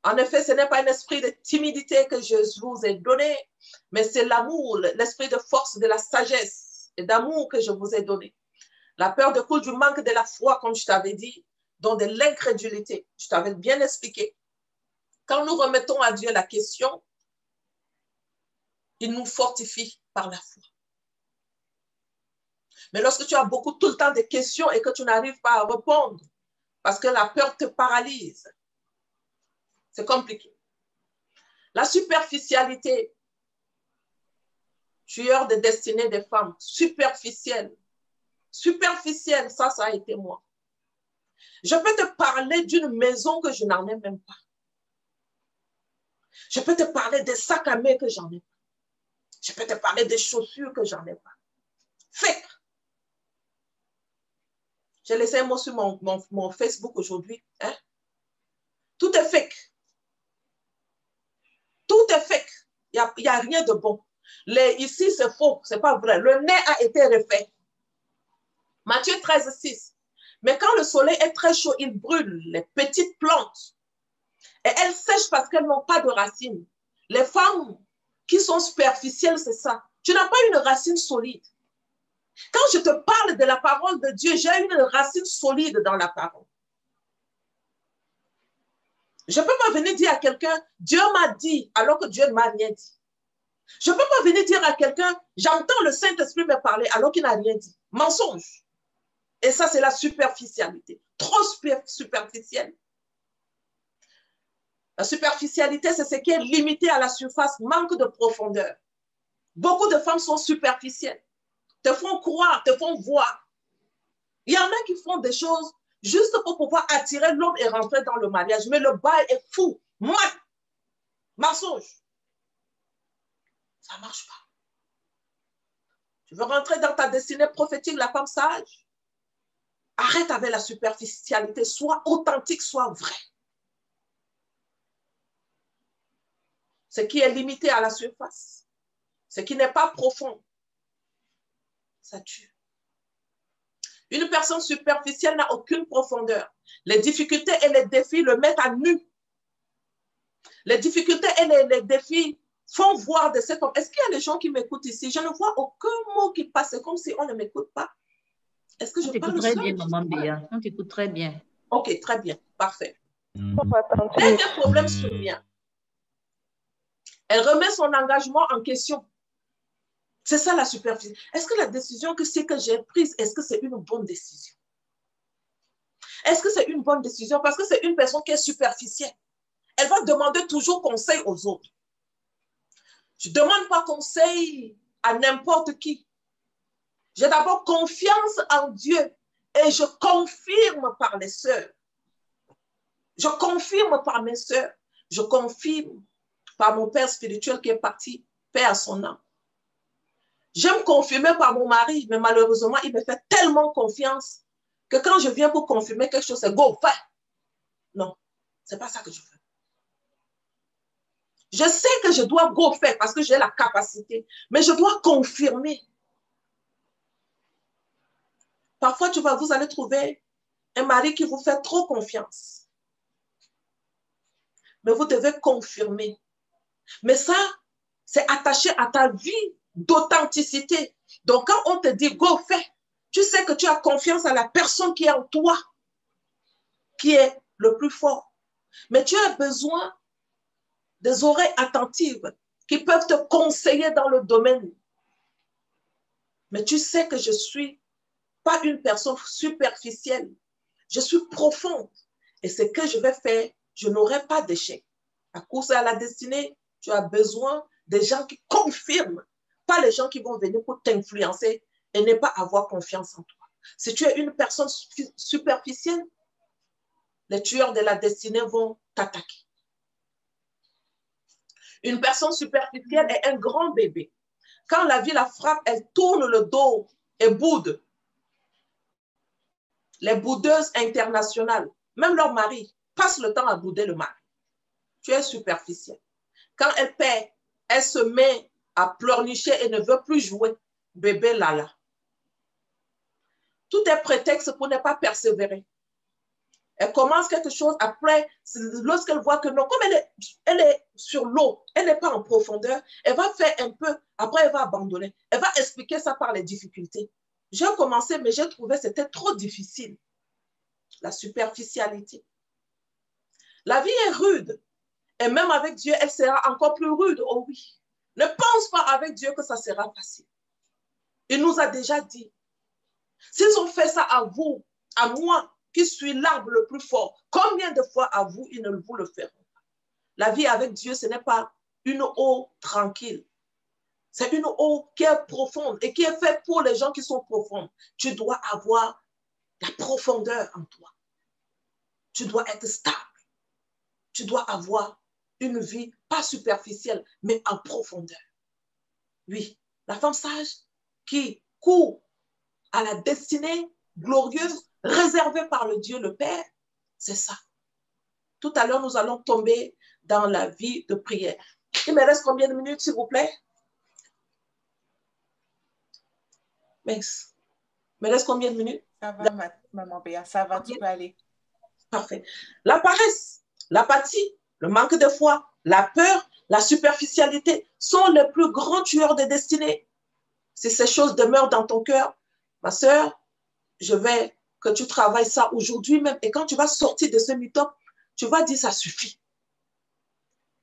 En effet, ce n'est pas un esprit de timidité que je vous ai donné, mais c'est l'amour, l'esprit de force, de la sagesse et d'amour que je vous ai donné. La peur découle du manque de la foi, comme je t'avais dit, donc de l'incrédulité. Je t'avais bien expliqué. Quand nous remettons à Dieu la question, il nous fortifie par la foi. Mais lorsque tu as beaucoup tout le temps de questions et que tu n'arrives pas à répondre, parce que la peur te paralyse, c'est compliqué. La superficialité, tueur de destinée des femmes, superficielle. Superficielle, ça a été moi. Je peux te parler d'une maison que je n'en ai même pas. Je peux te parler des sacs à main que j'en ai pas. Je peux te parler des chaussures que j'en ai pas. Fake. J'ai laissé un mot sur mon Facebook aujourd'hui. Hein? Tout est fake. Tout est fake. Il n'y a rien de bon. Ici, c'est faux. Ce n'est pas vrai. Le nez a été refait. Matthieu 13, 6. Mais quand le soleil est très chaud, il brûle les petites plantes. Et elles sèchent parce qu'elles n'ont pas de racines. Les femmes qui sont superficielles, c'est ça. Tu n'as pas une racine solide. Quand je te parle de la parole de Dieu, j'ai une racine solide dans la parole. Je ne peux pas venir dire à quelqu'un, Dieu m'a dit, alors que Dieu ne m'a rien dit. Je ne peux pas venir dire à quelqu'un, j'entends le Saint-Esprit me parler, alors qu'il n'a rien dit. Mensonge. Et ça, c'est la superficialité. Trop superficielle. La superficialité, c'est ce qui est limité à la surface, manque de profondeur. Beaucoup de femmes sont superficielles, te font croire, te font voir. Il y en a qui font des choses juste pour pouvoir attirer l'homme et rentrer dans le mariage. Mais le bail est fou, mensonge. Ça ne marche pas. Tu veux rentrer dans ta destinée prophétique, la femme sage? Arrête avec la superficialité. Sois authentique, sois vrai. Ce qui est limité à la surface, ce qui n'est pas profond, ça tue. Une personne superficielle n'a aucune profondeur. Les difficultés et les défis le mettent à nu. Les difficultés et les défis font voir de cet homme. Est-ce qu'il y a des gens qui m'écoutent ici? Je ne vois aucun mot qui passe. C'est comme si on ne m'écoute pas. Est-ce que je parle très bien, maman Béa. On t'écoute très bien. Ok, très bien. Parfait. Dernier problème survient. Elle remet son engagement en question. C'est ça la superficie. Est-ce que la décision que c'est que j'ai prise, est-ce que c'est une bonne décision? Est-ce que c'est une bonne décision? Parce que c'est une personne qui est superficielle. Elle va demander toujours conseil aux autres. Je ne demande pas conseil à n'importe qui. J'ai d'abord confiance en Dieu et je confirme par les sœurs. Je confirme par mes sœurs. Je confirme par mon père spirituel qui est parti, paix à son âme. J'aime confirmer par mon mari, mais malheureusement, il me fait tellement confiance que quand je viens pour confirmer quelque chose, c'est go, fais. Non, ce n'est pas ça que je veux. Je sais que je dois go faire parce que j'ai la capacité, mais je dois confirmer. Parfois, vous allez trouver un mari qui vous fait trop confiance. Mais vous devez confirmer. Mais ça, c'est attaché à ta vie d'authenticité. Donc, quand on te dit go, fais, tu sais que tu as confiance à la personne qui est en toi, qui est le plus fort. Mais tu as besoin des oreilles attentives qui peuvent te conseiller dans le domaine. Mais tu sais que je ne suis pas une personne superficielle. Je suis profonde. Et ce que je vais faire, je n'aurai pas d'échec. À course à la destinée, tu as besoin des gens qui confirment, pas les gens qui vont venir pour t'influencer et ne pas avoir confiance en toi. Si tu es une personne superficielle, les tueurs de la destinée vont t'attaquer. Une personne superficielle est un grand bébé. Quand la vie la frappe, elle tourne le dos et boude. Les boudeuses internationales, même leur mari, passent le temps à bouder le mari. Tu es superficielle. Quand elle perd, elle se met à pleurnicher et ne veut plus jouer. Bébé Lala. Tout est prétexte pour ne pas persévérer. Elle commence quelque chose, après, lorsqu'elle voit que non, comme elle est sur l'eau, elle n'est pas en profondeur, elle va faire un peu, après elle va abandonner. Elle va expliquer ça par les difficultés. J'ai commencé, mais j'ai trouvé que c'était trop difficile. La superficialité. La vie est rude. Et même avec Dieu, elle sera encore plus rude. Oh oui. Ne pense pas avec Dieu que ça sera facile. Il nous a déjà dit, s'ils ont fait ça à vous, à moi, qui suis l'arbre le plus fort, combien de fois à vous, ils ne vous le feront pas? La vie avec Dieu, ce n'est pas une eau tranquille. C'est une eau qui est profonde et qui est faite pour les gens qui sont profonds. Tu dois avoir la profondeur en toi. Tu dois être stable. Tu dois avoir une vie pas superficielle, mais en profondeur. Oui, la femme sage qui court à la destinée glorieuse réservée par le Dieu le Père, c'est ça. Tout à l'heure, nous allons tomber dans la vie de prière. Il me reste combien de minutes, s'il vous plaît? Il me reste combien de minutes? Ça va, maman Béa, ça va, tu peux aller. Parfait. La paresse, l'apathie, le manque de foi, la peur, la superficialité sont les plus grands tueurs de destinée. Si ces choses demeurent dans ton cœur, ma sœur, je veux que tu travailles ça aujourd'hui même. Et quand tu vas sortir de ce mythope, tu vas dire ça suffit.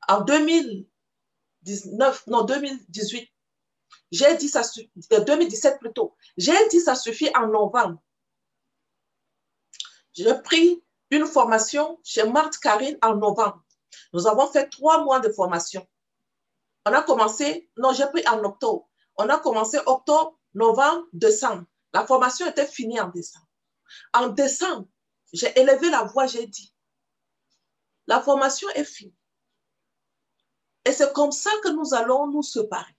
En 2018, j'ai dit ça suffit, 2017 plutôt, j'ai dit ça suffit en novembre. J'ai pris une formation chez Marthe Karine en novembre. Nous avons fait 3 mois de formation. On a commencé, non, j'ai pris en octobre. On a commencé octobre, novembre, décembre. La formation était finie en décembre. En décembre, j'ai élevé la voix, j'ai dit, la formation est finie. Et c'est comme ça que nous allons nous séparer.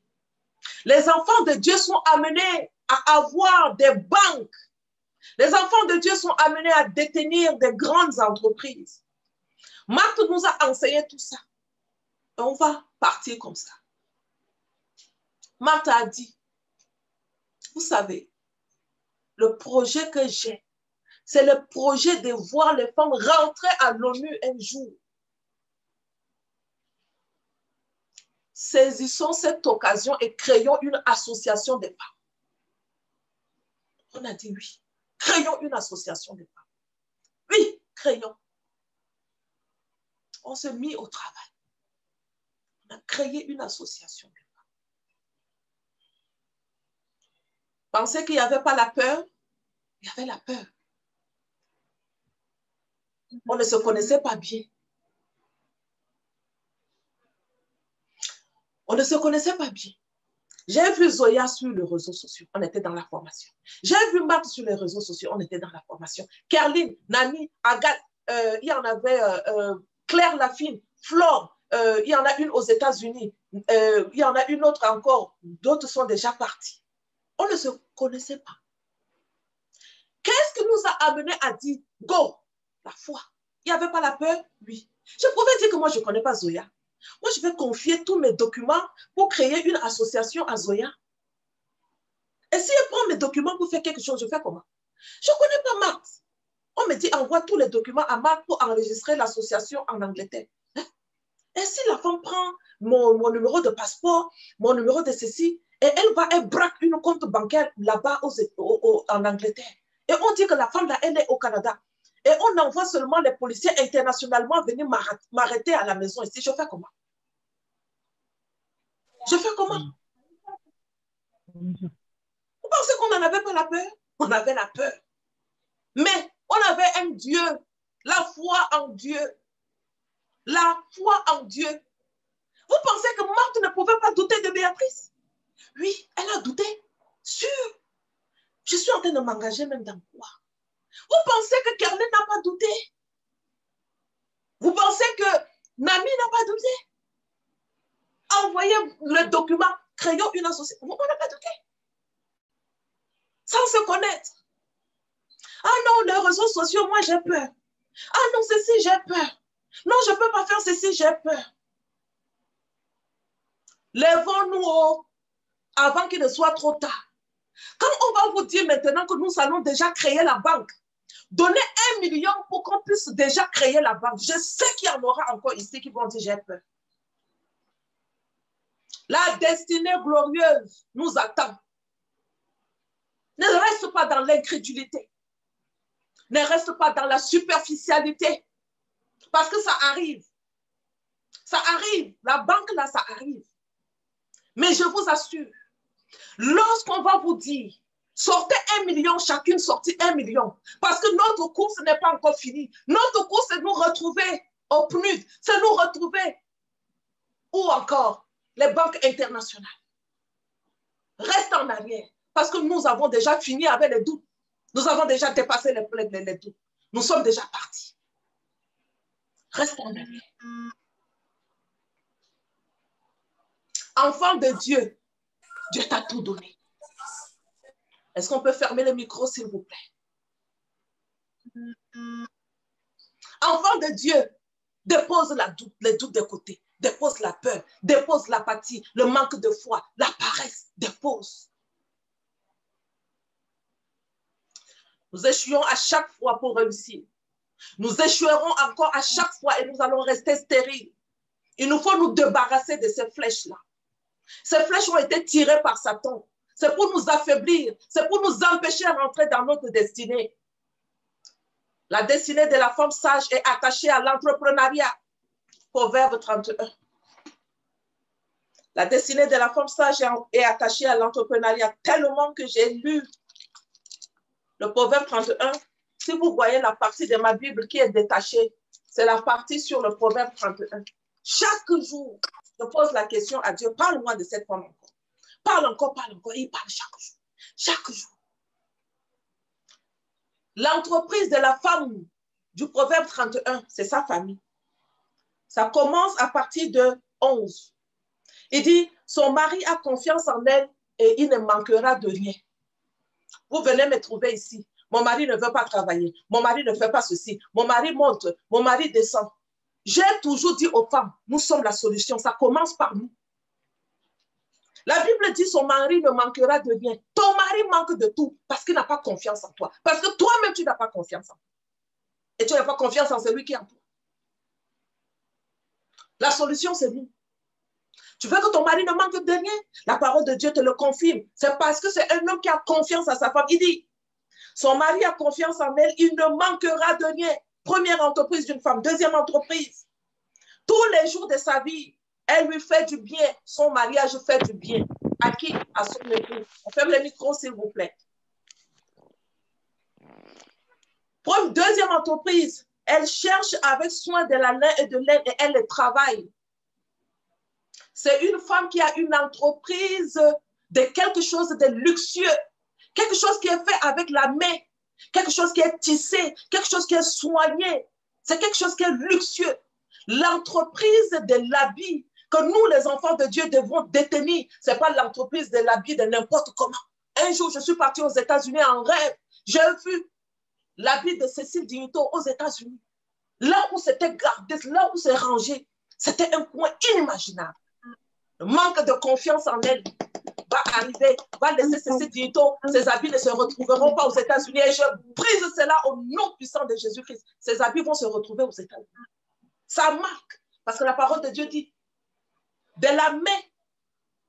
Les enfants de Dieu sont amenés à avoir des banques. Les enfants de Dieu sont amenés à détenir des grandes entreprises. Marthe nous a enseigné tout ça. Et on va partir comme ça. Marthe a dit, vous savez, le projet que j'ai, c'est le projet de voir les femmes rentrer à l'ONU un jour. Saisissons cette occasion et créons une association des femmes. On a dit oui. Créons une association des femmes. Oui, créons. On s'est mis au travail. On a créé une association des femmes. Pensez qu'il n'y avait pas la peur? Il y avait la peur. On ne se connaissait pas bien. On ne se connaissait pas bien. J'ai vu Zoya sur les réseaux sociaux, on était dans la formation. J'ai vu Marc sur les réseaux sociaux, on était dans la formation. Kerline, Nani, Agathe, il y en avait Claire Lafine, Flore, il y en a une aux États-Unis, il y en a une autre encore, d'autres sont déjà partis. On ne se connaissait pas. Qu'est-ce qui nous a amené à dire go? La foi. Il n'y avait pas la peur? Oui. Je pouvais dire que moi, je ne connais pas Zoya. Moi, je vais confier tous mes documents pour créer une association à Zoya. Et si elle prend mes documents pour faire quelque chose, je fais comment? Je ne connais pas Marc. On me dit, envoie tous les documents à Marc pour enregistrer l'association en Angleterre. Hein? Et si la femme prend mon numéro de passeport, mon numéro de ceci, et elle braque une compte bancaire là-bas en Angleterre. Et on dit que la femme là, elle est au Canada. Et on envoie seulement les policiers internationalement venir m'arrêter à la maison ici. Je fais comment? Je fais comment? Vous pensez qu'on n'en avait pas la peur? On avait la peur. Mais on avait un Dieu, la foi en Dieu. La foi en Dieu. Vous pensez que Marthe ne pouvait pas douter de Béatrice? Oui, elle a douté. Sûr. Je suis en train de m'engager même dans quoi? Vous pensez que Kerlin n'a pas douté? Vous pensez que Nami n'a pas douté? Envoyez le document, créons une association. On n'a pas douté. Sans se connaître. Ah non, les réseaux sociaux, moi j'ai peur. Ah non, ceci, j'ai peur. Non, je ne peux pas faire ceci, j'ai peur. Lèvons-nous avant qu'il ne soit trop tard. Quand on va vous dire maintenant que nous allons déjà créer la banque, donnez 1 million pour qu'on puisse déjà créer la banque. Je sais qu'il y en aura encore ici qui vont dire j'ai peur. La destinée glorieuse nous attend. Ne reste pas dans l'incrédulité. Ne reste pas dans la superficialité. Parce que ça arrive. Ça arrive. La banque là, ça arrive. Mais je vous assure, lorsqu'on va vous dire, sortez 1 million, chacune sortit 1 million. Parce que notre course n'est pas encore finie. Notre course, c'est nous retrouver au PNUD. C'est nous retrouver. Ou encore, les banques internationales. Reste en arrière. Parce que nous avons déjà fini avec les doutes. Nous avons déjà dépassé les doutes. Nous sommes déjà partis. Reste en arrière. Enfant de Dieu, Dieu t'a tout donné. Est-ce qu'on peut fermer le micro, s'il vous plaît? Enfant de Dieu, dépose les doutes de côté. Dépose la peur, dépose l'apathie, le manque de foi, la paresse. Dépose. Nous échouons à chaque fois pour réussir. Nous échouerons encore à chaque fois et nous allons rester stériles. Il nous faut nous débarrasser de ces flèches-là. Ces flèches ont été tirées par Satan. C'est pour nous affaiblir. C'est pour nous empêcher de rentrer dans notre destinée. La destinée de la femme sage est attachée à l'entrepreneuriat. Proverbe 31. La destinée de la femme sage est attachée à l'entrepreneuriat tellement que j'ai lu le Proverbe 31. Si vous voyez la partie de ma Bible qui est détachée, c'est la partie sur le Proverbe 31. Chaque jour, je pose la question à Dieu, parle-moi de cette femme encore. Parle encore, et il parle chaque jour. Chaque jour. L'entreprise de la femme du Proverbe 31, c'est sa famille. Ça commence à partir de 11. Il dit, son mari a confiance en elle et il ne manquera de rien. Vous venez me trouver ici. Mon mari ne veut pas travailler. Mon mari ne fait pas ceci. Mon mari monte. Mon mari descend. J'ai toujours dit aux femmes, nous sommes la solution. Ça commence par nous. La Bible dit, son mari ne manquera de rien. Ton mari manque de tout parce qu'il n'a pas confiance en toi. Parce que toi-même, tu n'as pas confiance en toi. Et tu n'as pas confiance en celui qui est en toi. La solution, c'est nous. Tu veux que ton mari ne manque de rien? La parole de Dieu te le confirme. C'est parce que c'est un homme qui a confiance en sa femme. Il dit, son mari a confiance en elle, il ne manquera de rien. Première entreprise d'une femme. Deuxième entreprise. Tous les jours de sa vie, elle lui fait du bien. Son mariage fait du bien. À qui? À son époux. On ferme les micros, s'il vous plaît. Deuxième entreprise. Elle cherche avec soin de la laine et de laine et elle le travaille. C'est une femme qui a une entreprise de quelque chose de luxueux, quelque chose qui est fait avec la main, quelque chose qui est tissé, quelque chose qui est soigné. C'est quelque chose qui est luxueux. L'entreprise de l'habit que nous, les enfants de Dieu, devons détenir, ce n'est pas l'entreprise de l'habit de n'importe comment. Un jour, je suis partie aux États-Unis en rêve. J'ai vu l'habit de Cécile Dignito aux États-Unis. Là où c'était gardé, là où c'est rangé, c'était un coin inimaginable. Le manque de confiance en elle va arriver, va laisser Cécile Dignito. Ses habits ne se retrouveront pas aux États-Unis. Et je brise cela au nom puissant de Jésus-Christ. Ses habits vont se retrouver aux États-Unis. Ça marque, parce que la parole de Dieu dit, de la main,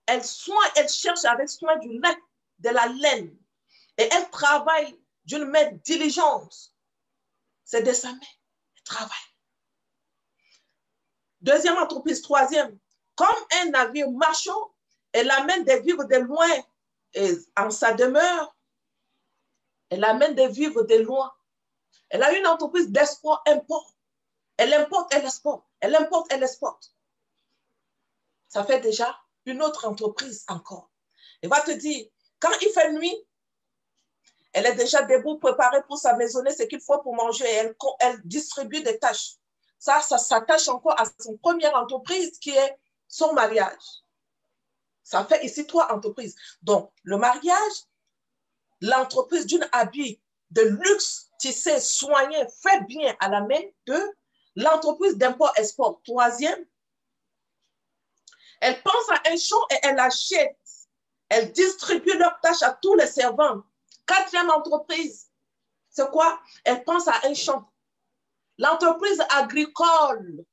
elle cherche avec soin du lait, de la laine. Et elle travaille d'une main diligente. C'est de sa main. Elle travaille. Deuxième entreprise, troisième. Comme un navire marchand, elle amène des vivres de loin et en sa demeure. Elle amène des vivres de loin. Elle a une entreprise d'export-import. Elle importe, elle exporte. Elle importe, elle exporte. Ça fait déjà une autre entreprise encore. Elle va te dire, quand il fait nuit, elle est déjà debout, préparée pour sa maisonnée, ce qu'il faut pour manger. Elle distribue des tâches. Ça s'attache encore à son première entreprise qui est son mariage. Ça fait ici 3 entreprises. Donc, le mariage, l'entreprise d'une habit de luxe, tissé, soigné, fait bien à la main. 2, l'entreprise d'import-export. 3e, elle pense à un champ et elle achète. Elle distribue leurs tâches à tous les servants. 4e entreprise, c'est quoi? Elle pense à un champ. L'entreprise agricole.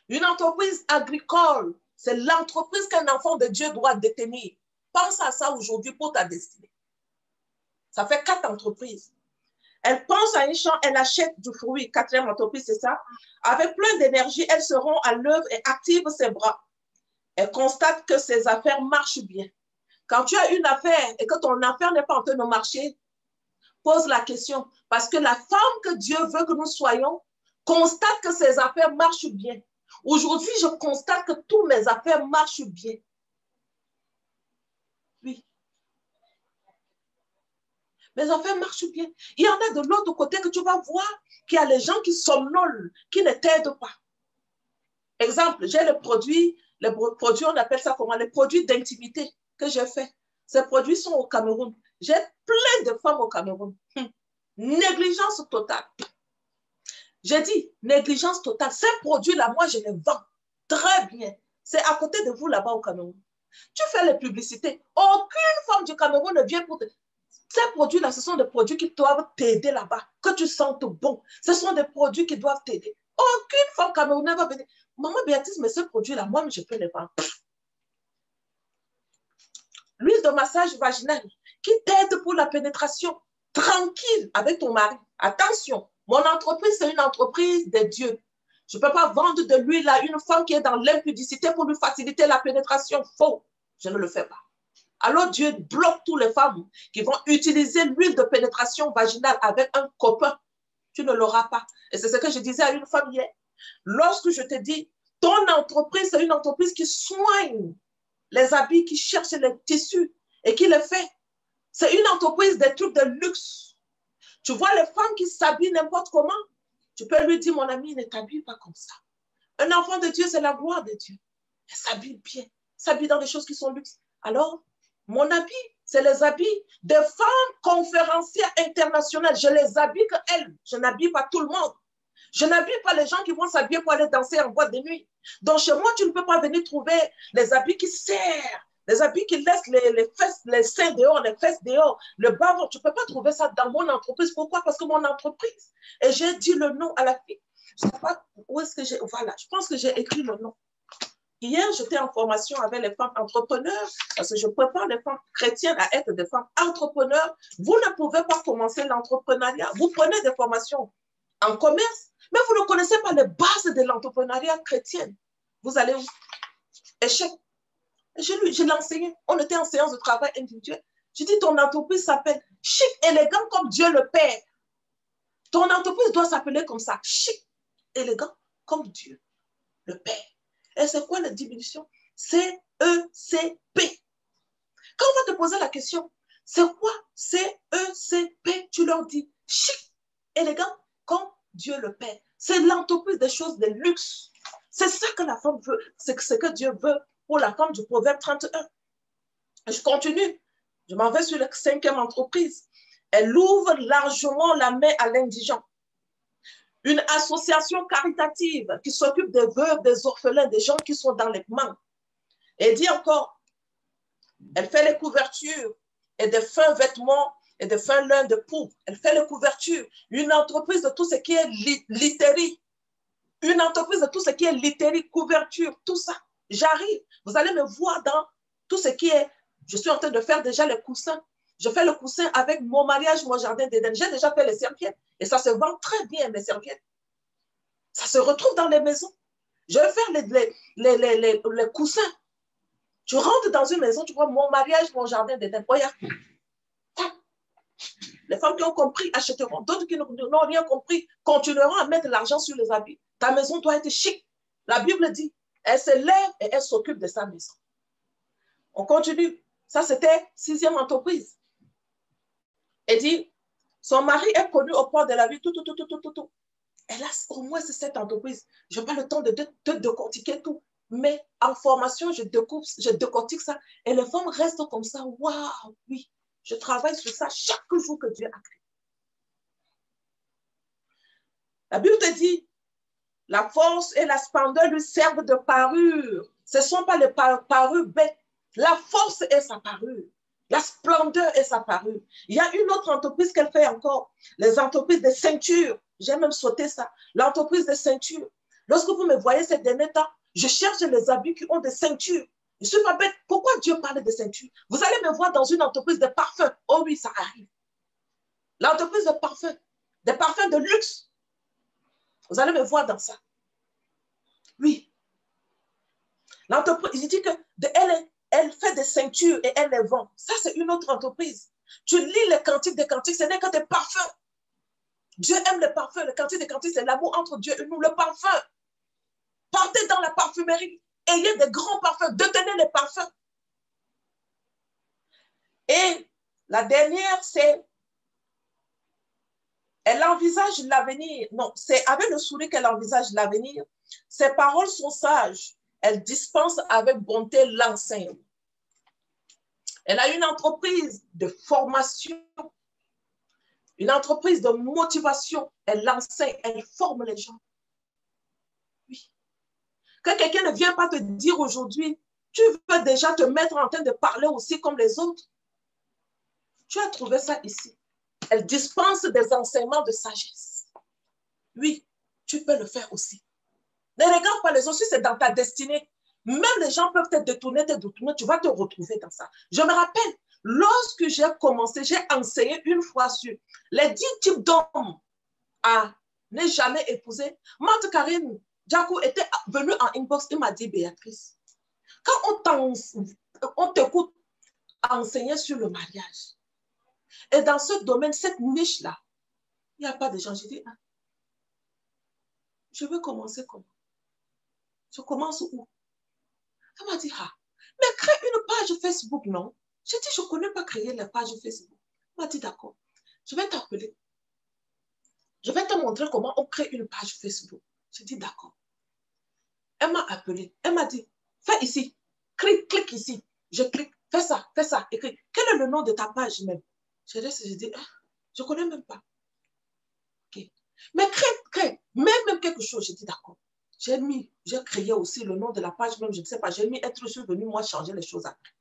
Une entreprise agricole, c'est l'entreprise qu'un enfant de Dieu doit détenir. Pense à ça aujourd'hui pour ta destinée. Ça fait 4 entreprises. Elle pense à un champ, elle achète du fruit. 4e entreprise, c'est ça. Avec plein d'énergie, elles seront à l'œuvre et activent ses bras. Elle constate que ses affaires marchent bien. Quand tu as une affaire et que ton affaire n'est pas en train de marcher, pose la question. Parce que la femme que Dieu veut que nous soyons constate que ses affaires marchent bien. Aujourd'hui, je constate que toutes mes affaires marchent bien. Oui. Mes affaires marchent bien. Il y en a de l'autre côté que tu vas voir qu'il y a les gens qui somnolent, qui ne t'aident pas. Exemple, j'ai les produits, on appelle ça comment? Les produits d'intimité que j'ai fait. Ces produits sont au Cameroun. J'ai plein de femmes au Cameroun. Négligence totale. J'ai dit, négligence totale. Ces produits-là, moi, je les vends très bien. C'est à côté de vous, là-bas, au Cameroun. Tu fais les publicités. Aucune femme du Cameroun ne vient pour te... Ces produits-là, ce sont des produits qui doivent t'aider là-bas, que tu sentes bon. Ce sont des produits qui doivent t'aider. Aucune femme camerounaise va venir. Maman Béatrice, mais ce produit-là, moi, je peux les vendre. L'huile de massage vaginal qui t'aide pour la pénétration. Tranquille avec ton mari. Attention. Mon entreprise, c'est une entreprise de Dieu. Je ne peux pas vendre de l'huile à une femme qui est dans l'impudicité pour lui faciliter la pénétration. Faux. Je ne le fais pas. Alors Dieu bloque toutes les femmes qui vont utiliser l'huile de pénétration vaginale avec un copain. Tu ne l'auras pas. Et c'est ce que je disais à une femme hier. Lorsque je te dis, Ton entreprise, c'est une entreprise qui soigne les habits, qui cherche les tissus et qui les fait. C'est une entreprise des trucs de luxe. Tu vois les femmes qui s'habillent n'importe comment. Tu peux lui dire, mon ami, ne t'habille pas comme ça. Un enfant de Dieu, c'est la gloire de Dieu. Elle s'habille bien, s'habille dans des choses qui sont luxe. Alors, mon habit, c'est les habits des femmes conférencières internationales. Je les habille qu'elles. Je n'habille pas tout le monde. Je n'habille pas les gens qui vont s'habiller pour aller danser en boîte de nuit. Donc, chez moi, tu ne peux pas venir trouver les habits qui serrent, les habits qui laissent les fesses, les seins dehors, les fesses dehors, le bas. Tu ne peux pas trouver ça dans mon entreprise. Pourquoi? Parce que mon entreprise, et j'ai dit le nom à la fille. Je ne sais pas où est-ce que j'ai. Voilà, je pense que j'ai écrit le nom. Hier, j'étais en formation avec les femmes entrepreneurs, parce que je prépare les femmes chrétiennes à être des femmes entrepreneurs. Vous ne pouvez pas commencer l'entrepreneuriat. Vous prenez des formations en commerce, mais vous ne connaissez pas les bases de l'entrepreneuriat chrétien. Vous allez où? Échec. Je l'ai enseigné. On était en séance de travail individuel. Je dis, ton entreprise s'appelle chic, élégant comme Dieu le Père. Ton entreprise doit s'appeler comme ça, chic, élégant comme Dieu le Père. Et c'est quoi la diminution? C-E-C-P. Quand on va te poser la question, c'est quoi C-E-C-P? Tu leur dis chic, élégant comme Dieu le Père. C'est l'entreprise des choses de luxe. C'est ça que la femme veut. C'est ce que Dieu veut pour la femme du Proverbe 31. Je continue. Je m'en vais sur la 5e entreprise. Elle ouvre largement la main à l'indigent. Une association caritative qui s'occupe des veuves, des orphelins, des gens qui sont dans les manques. Et dit encore, elle fait les couvertures et des fins vêtements et des fins lin de poux. Elle fait les couvertures. Une entreprise de tout ce qui est literie. Une entreprise de tout ce qui est literie, couverture, tout ça. J'arrive. Vous allez me voir dans tout ce qui est... Je suis en train de faire déjà les coussins. Je fais le coussin avec mon mariage, mon jardin d'Éden. J'ai déjà fait les serviettes. Et ça se vend très bien, mes serviettes. Ça se retrouve dans les maisons. Je vais faire les coussins. Tu rentres dans une maison, tu vois mon mariage, mon jardin d'Éden. Regarde. Les femmes qui ont compris achèteront. D'autres qui n'ont rien compris continueront à mettre l'argent sur les habits. Ta maison doit être chic. La Bible dit, elle se lève et elle s'occupe de sa maison. On continue. Ça, c'était 6e entreprise. Elle dit, son mari est connu au port de la ville, tout. Elle a au moins cette entreprise. Je n'ai pas le temps de décortiquer tout. Mais en formation, je décortique ça. Et les femmes restent comme ça. Waouh, oui. Je travaille sur ça chaque jour que Dieu a créé. La Bible te dit, la force et la splendeur lui servent de parure. Ce ne sont pas les parures bêtes. La force est sa parure. La splendeur est sa parure. Il y a une autre entreprise qu'elle fait encore. Les entreprises de ceinture. J'ai même sauté ça. L'entreprise de ceinture. Lorsque vous me voyez ces derniers temps, je cherche les habits qui ont des ceintures. Je ne suis pas bête. Pourquoi Dieu parle de ceinture? Vous allez me voir dans une entreprise de parfums. Oh oui, ça arrive. L'entreprise de parfums. Des parfums de luxe. Vous allez me voir dans ça. Oui. L'entreprise, il dit que elle fait des ceintures et elle les vend. Ça, c'est une autre entreprise. Tu lis les cantiques des cantiques, ce n'est que des parfums. Dieu aime les parfums. Le cantique des cantiques, c'est l'amour entre Dieu et nous. Le parfum. Partez dans la parfumerie. Ayez des grands parfums. Détenez les parfums. Et la dernière, c'est elle envisage l'avenir. Non, c'est avec le sourire qu'elle envisage l'avenir. Ses paroles sont sages. Elle dispense avec bonté l'enseigne. Elle a une entreprise de formation, une entreprise de motivation. Elle l'enseigne, elle forme les gens. Oui. Que quelqu'un ne vient pas te dire aujourd'hui, tu veux déjà te mettre en train de parler aussi comme les autres. Tu as trouvé ça ici. Elle dispense des enseignements de sagesse. Oui, tu peux le faire aussi. Ne regarde pas les autres, si c'est dans ta destinée. Même les gens peuvent te détourner, tu vas te retrouver dans ça. Je me rappelle, lorsque j'ai commencé, j'ai enseigné une fois sur les 10 types d'hommes à ne jamais épouser. Mante Karine Djakou était venue en inbox, il m'a dit, Béatrice, quand on t'écoute enseigner sur le mariage, et dans ce domaine, cette niche-là, il n'y a pas de gens. J'ai dit, ah, je veux commencer comment? Je commence où? Elle m'a dit, ah, mais crée une page Facebook, non? J'ai dit, je ne connais pas créer la page Facebook. Elle m'a dit, d'accord, je vais t'appeler. Je vais te montrer comment on crée une page Facebook. J'ai dit, d'accord. Elle m'a appelé. Elle m'a dit, fais ici. Clique ici. Je clique. Fais ça, écris. Quel est le nom de ta page même? J'ai dit, ah, je ne connais même pas. Okay. Mais crée. Même quelque chose. J'ai dit, d'accord. J'ai créé aussi le nom de la page même, je ne sais pas. J'ai mis être, je suis venue, moi, changer les choses après.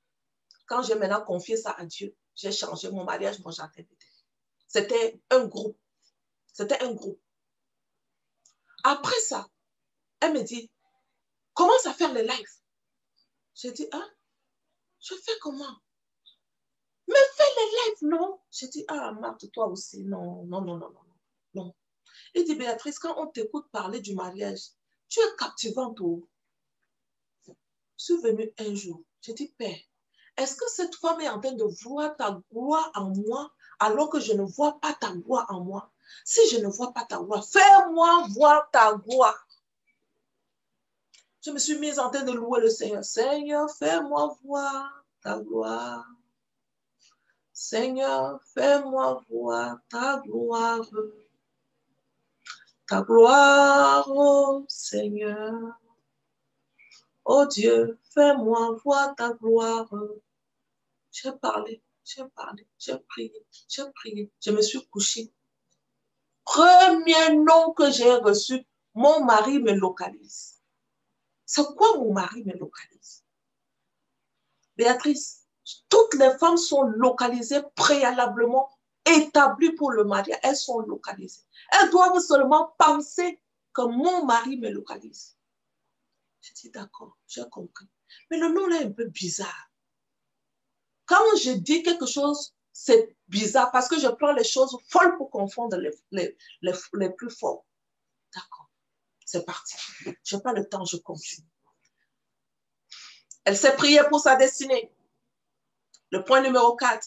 Quand j'ai maintenant confié ça à Dieu, j'ai changé mon mariage, mon jardin. C'était un groupe. C'était un groupe. Après ça, elle me dit, commence à faire les lives. J'ai dit, ah, je fais comment? Mais fais les lives, non? J'ai dit, ah, Marthe, toi aussi, non. Il dit, Béatrice, quand on t'écoute parler du mariage, tu es captivante. Je suis venue un jour, j'ai dit, Père, est-ce que cette femme est en train de voir ta gloire en moi alors que je ne vois pas ta gloire en moi? Si je ne vois pas ta gloire, fais-moi voir ta gloire. Je me suis mise en train de louer le Seigneur. Seigneur, fais-moi voir ta gloire. Seigneur, fais-moi voir ta gloire. Ta gloire, oh Seigneur. Oh Dieu, fais-moi voir ta gloire. J'ai parlé, j'ai prié. Je me suis couchée. Premier nom que j'ai reçu, mon mari me localise. C'est quoi mon mari me localise? Béatrice, toutes les femmes sont localisées préalablement, établies pour le mariage. Elles sont localisées. Elles doivent seulement penser que mon mari me localise. J'ai dit d'accord, j'ai compris. Mais le nom là est un peu bizarre. Quand je dis quelque chose, c'est bizarre parce que je prends les choses folles pour confondre les plus forts. D'accord, c'est parti. Je n'ai pas le temps, je continue. Elle s'est priée pour sa destinée. Le point numéro 4.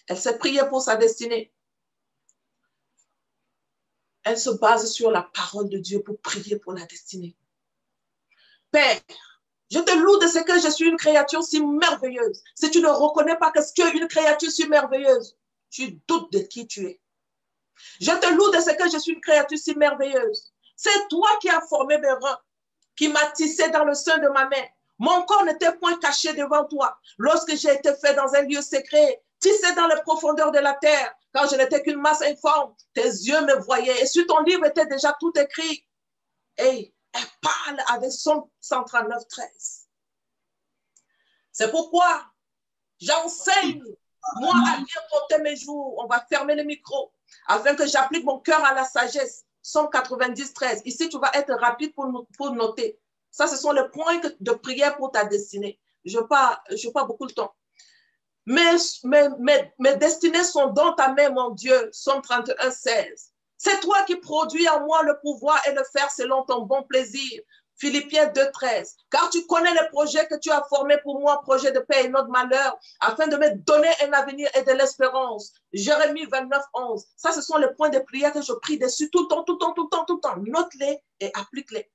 Elle s'est priée pour sa destinée. Elle se base sur la parole de Dieu pour prier pour la destinée. Père, je te loue de ce que je suis une créature si merveilleuse. Si tu ne reconnais pas que tu es une créature si merveilleuse, tu doutes de qui tu es. Je te loue de ce que je suis une créature si merveilleuse. C'est toi qui as formé mes reins, qui m'as tissé dans le sein de ma mère. Mon corps n'était point caché devant toi. Lorsque j'ai été fait dans un lieu secret, tissé dans les profondeurs de la terre, quand je n'étais qu'une masse informe, tes yeux me voyaient. Et sur ton livre était déjà tout écrit. Et elle parle avec son 139:13. C'est pourquoi j'enseigne, moi, à bien compter mes jours. On va fermer le micro, afin que j'applique mon cœur à la sagesse. Somme 90:13. Ici, tu vas être rapide pour noter. Ça, ce sont les points de prière pour ta destinée. Je n'ai pas beaucoup de temps. Mes destinées sont dans ta main, mon Dieu. Somme 31:16. C'est toi qui produis en moi le pouvoir et le faire selon ton bon plaisir. Philippiens 2:13. Car tu connais les projets que tu as formés pour moi, projets de paix et non de malheur, afin de me donner un avenir et de l'espérance. Jérémie 29:11. Ça, ce sont les points de prière que je prie dessus tout le temps. Note-les et applique-les.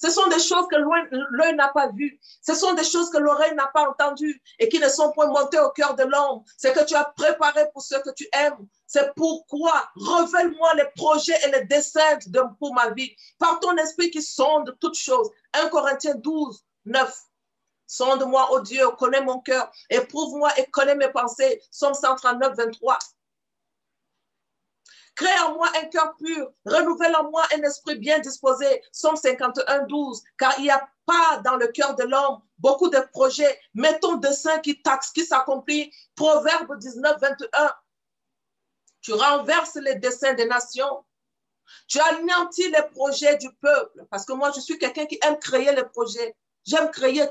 Ce sont des choses que l'œil n'a pas vues. Ce sont des choses que l'oreille n'a pas entendues et qui ne sont point montées au cœur de l'homme. C'est que tu as préparé pour ceux que tu aimes. C'est pourquoi révèle-moi les projets et les desseins pour ma vie. Par ton esprit qui sonde toutes choses. 1 Corinthiens 12:9. Sonde-moi, ô Dieu, connais mon cœur. Éprouve-moi et connais mes pensées. Somme 139:23. Crée en moi un cœur pur, renouvelle en moi un esprit bien disposé. Somme 51:12. Car il n'y a pas dans le cœur de l'homme beaucoup de projets. Mais ton dessein qui s'accomplit. Proverbe 19:21. Tu renverses les desseins des nations. Tu anéantis les projets du peuple. Parce que moi, je suis quelqu'un qui aime créer les projets. J'aime créer.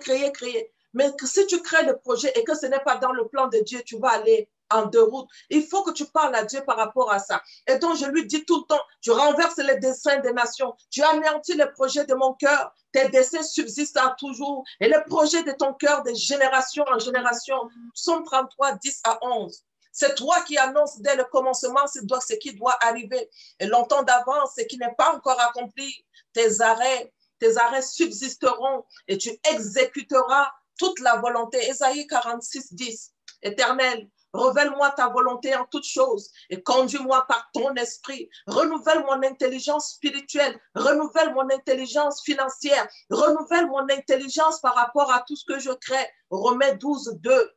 Mais si tu crées le projet et que ce n'est pas dans le plan de Dieu, tu vas aller en deux routes. Il faut que tu parles à Dieu par rapport à ça. Et donc, je lui dis tout le temps, tu renverses les desseins des nations. Tu anéantis les projets de mon cœur. Tes desseins subsistent à toujours. Et les projets de ton cœur, de génération en génération. Psaume 33:10-11. C'est toi qui annonces dès le commencement ce qui doit arriver. Et longtemps d'avance, ce qui n'est pas encore accompli. Tes arrêts tes arrêts subsisteront et tu exécuteras toute la volonté. Ésaïe 46, 10. Éternel, révèle-moi ta volonté en toutes choses et conduis-moi par ton esprit. Renouvelle mon intelligence spirituelle, renouvelle mon intelligence financière, renouvelle mon intelligence par rapport à tout ce que je crée. Romains 12, 2.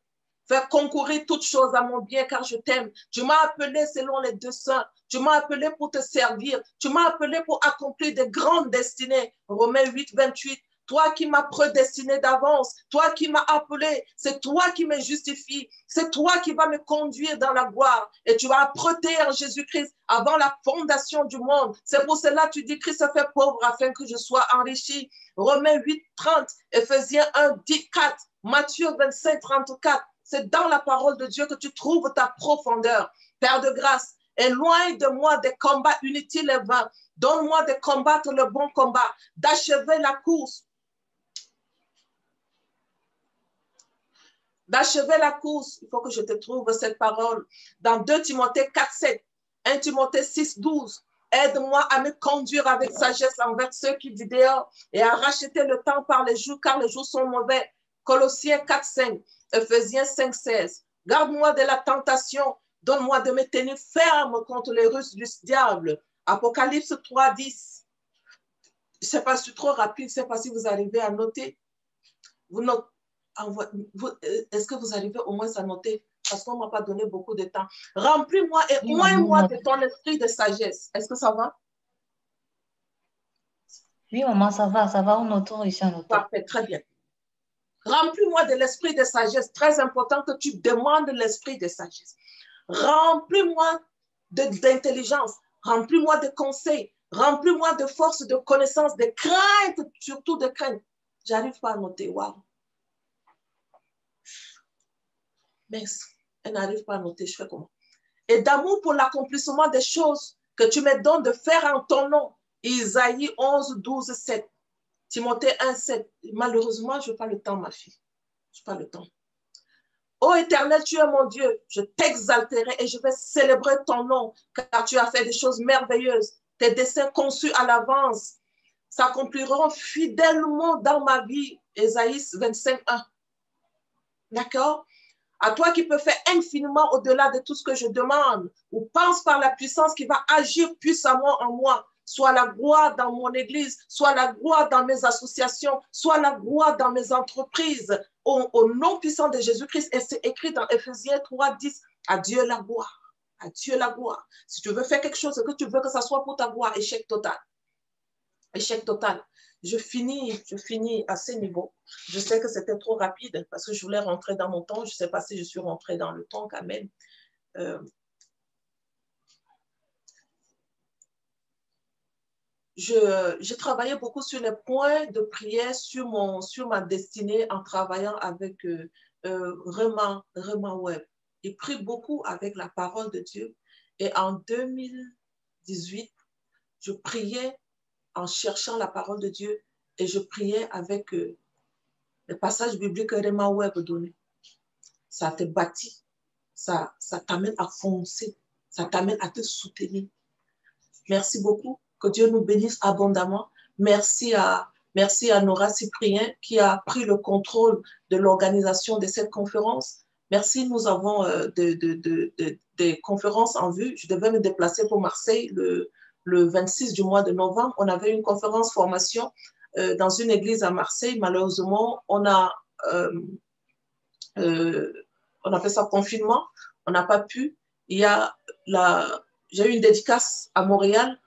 Fais concourir toutes choses à mon bien car je t'aime. Tu m'as appelé selon les deux saints. Tu m'as appelé pour te servir. Tu m'as appelé pour accomplir de grandes destinées. Romains 8, 28. Toi qui m'as prédestiné d'avance, toi qui m'as appelé, c'est toi qui me justifie, c'est toi qui vas me conduire dans la gloire et tu vas apprêter en Jésus-Christ avant la fondation du monde. C'est pour cela que tu dis Christ se fait pauvre afin que je sois enrichi. Romains 8, 30, Éphésiens 1, 10, 4, Matthieu 25, 34. C'est dans la parole de Dieu que tu trouves ta profondeur. Père de grâce, éloigne de moi des combats inutiles et vains. Donne-moi de combattre le bon combat, d'achever la course. D'achever la course, il faut que je te trouve cette parole. Dans 2 Timothée 4, 7, 1 Timothée 6, 12. Aide-moi à me conduire avec sagesse envers ceux qui vivent dehors et à racheter le temps par les jours, car les jours sont mauvais. Colossiens 4, 5, Ephésiens 5, 16. Garde-moi de la tentation, donne-moi de me tenir ferme contre les ruses du diable. Apocalypse 3, 10. Je ne sais pas si c'est trop rapide, je ne sais pas si vous arrivez à noter. Est-ce que vous arrivez au moins à noter? Parce qu'on ne m'a pas donné beaucoup de temps. Remplis-moi et oins-moi de ton esprit de sagesse. Est-ce que ça va? Oui, maman, ça va, on notons ici en notant. Parfait, très bien. Remplis-moi de l'esprit de sagesse. Très important que tu demandes l'esprit de sagesse. Remplis-moi d'intelligence. Remplis-moi de conseils. Remplis-moi de force, de connaissance, de crainte, surtout de crainte. J'arrive pas à noter. Waouh. Mais elle n'arrive pas à noter. Je fais comment? Et d'amour pour l'accomplissement des choses que tu me donnes de faire en ton nom. Isaïe 11, 12, 7. Timothée 1, 7. Malheureusement, je n'ai pas le temps, ma fille. Je n'ai pas le temps. Ô Éternel, tu es mon Dieu. Je t'exalterai et je vais célébrer ton nom, car tu as fait des choses merveilleuses. Tes desseins conçus à l'avance s'accompliront fidèlement dans ma vie. Ésaïe 25, 1. D'accord? À toi qui peux faire infiniment au-delà de tout ce que je demande ou pense par la puissance qui va agir puissamment en moi. Soit la gloire dans mon église, soit la gloire dans mes associations, soit la gloire dans mes entreprises. Au nom puissant de Jésus-Christ, et c'est écrit dans Ephésiens 3, 10, à Dieu la gloire. À Dieu la gloire. Si tu veux faire quelque chose, que tu veux que ça soit pour ta gloire, échec total. Échec total. Je finis à ce niveau. Je sais que c'était trop rapide parce que je voulais rentrer dans mon temps. Je ne sais pas si je suis rentrée dans le temps quand même. J'ai travaillé beaucoup sur les points de prière, sur ma destinée en travaillant avec Rema Web. J'ai pris beaucoup avec la parole de Dieu. Et en 2018, je priais en cherchant la parole de Dieu et je priais avec les passages bibliques que Rema Web donnait. Ça te bâtit, ça t'amène à foncer, ça t'amène à te soutenir. Merci beaucoup, que Dieu nous bénisse abondamment. Merci à Nora Cyprien qui a pris le contrôle de l'organisation de cette conférence. Merci, nous avons des conférences en vue. Je devais me déplacer pour Marseille le 26 du mois de novembre. On avait une conférence formation dans une église à Marseille. Malheureusement, on a fait ça confinement. On n'a pas pu. J'ai eu une dédicace à Montréal.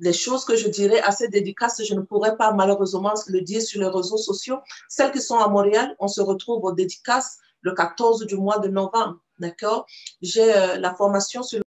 Les choses que je dirais à cette dédicace, je ne pourrais pas malheureusement le dire sur les réseaux sociaux. Celles qui sont à Montréal, on se retrouve aux dédicaces le 14 du mois de novembre. D'accord? J'ai la formation sur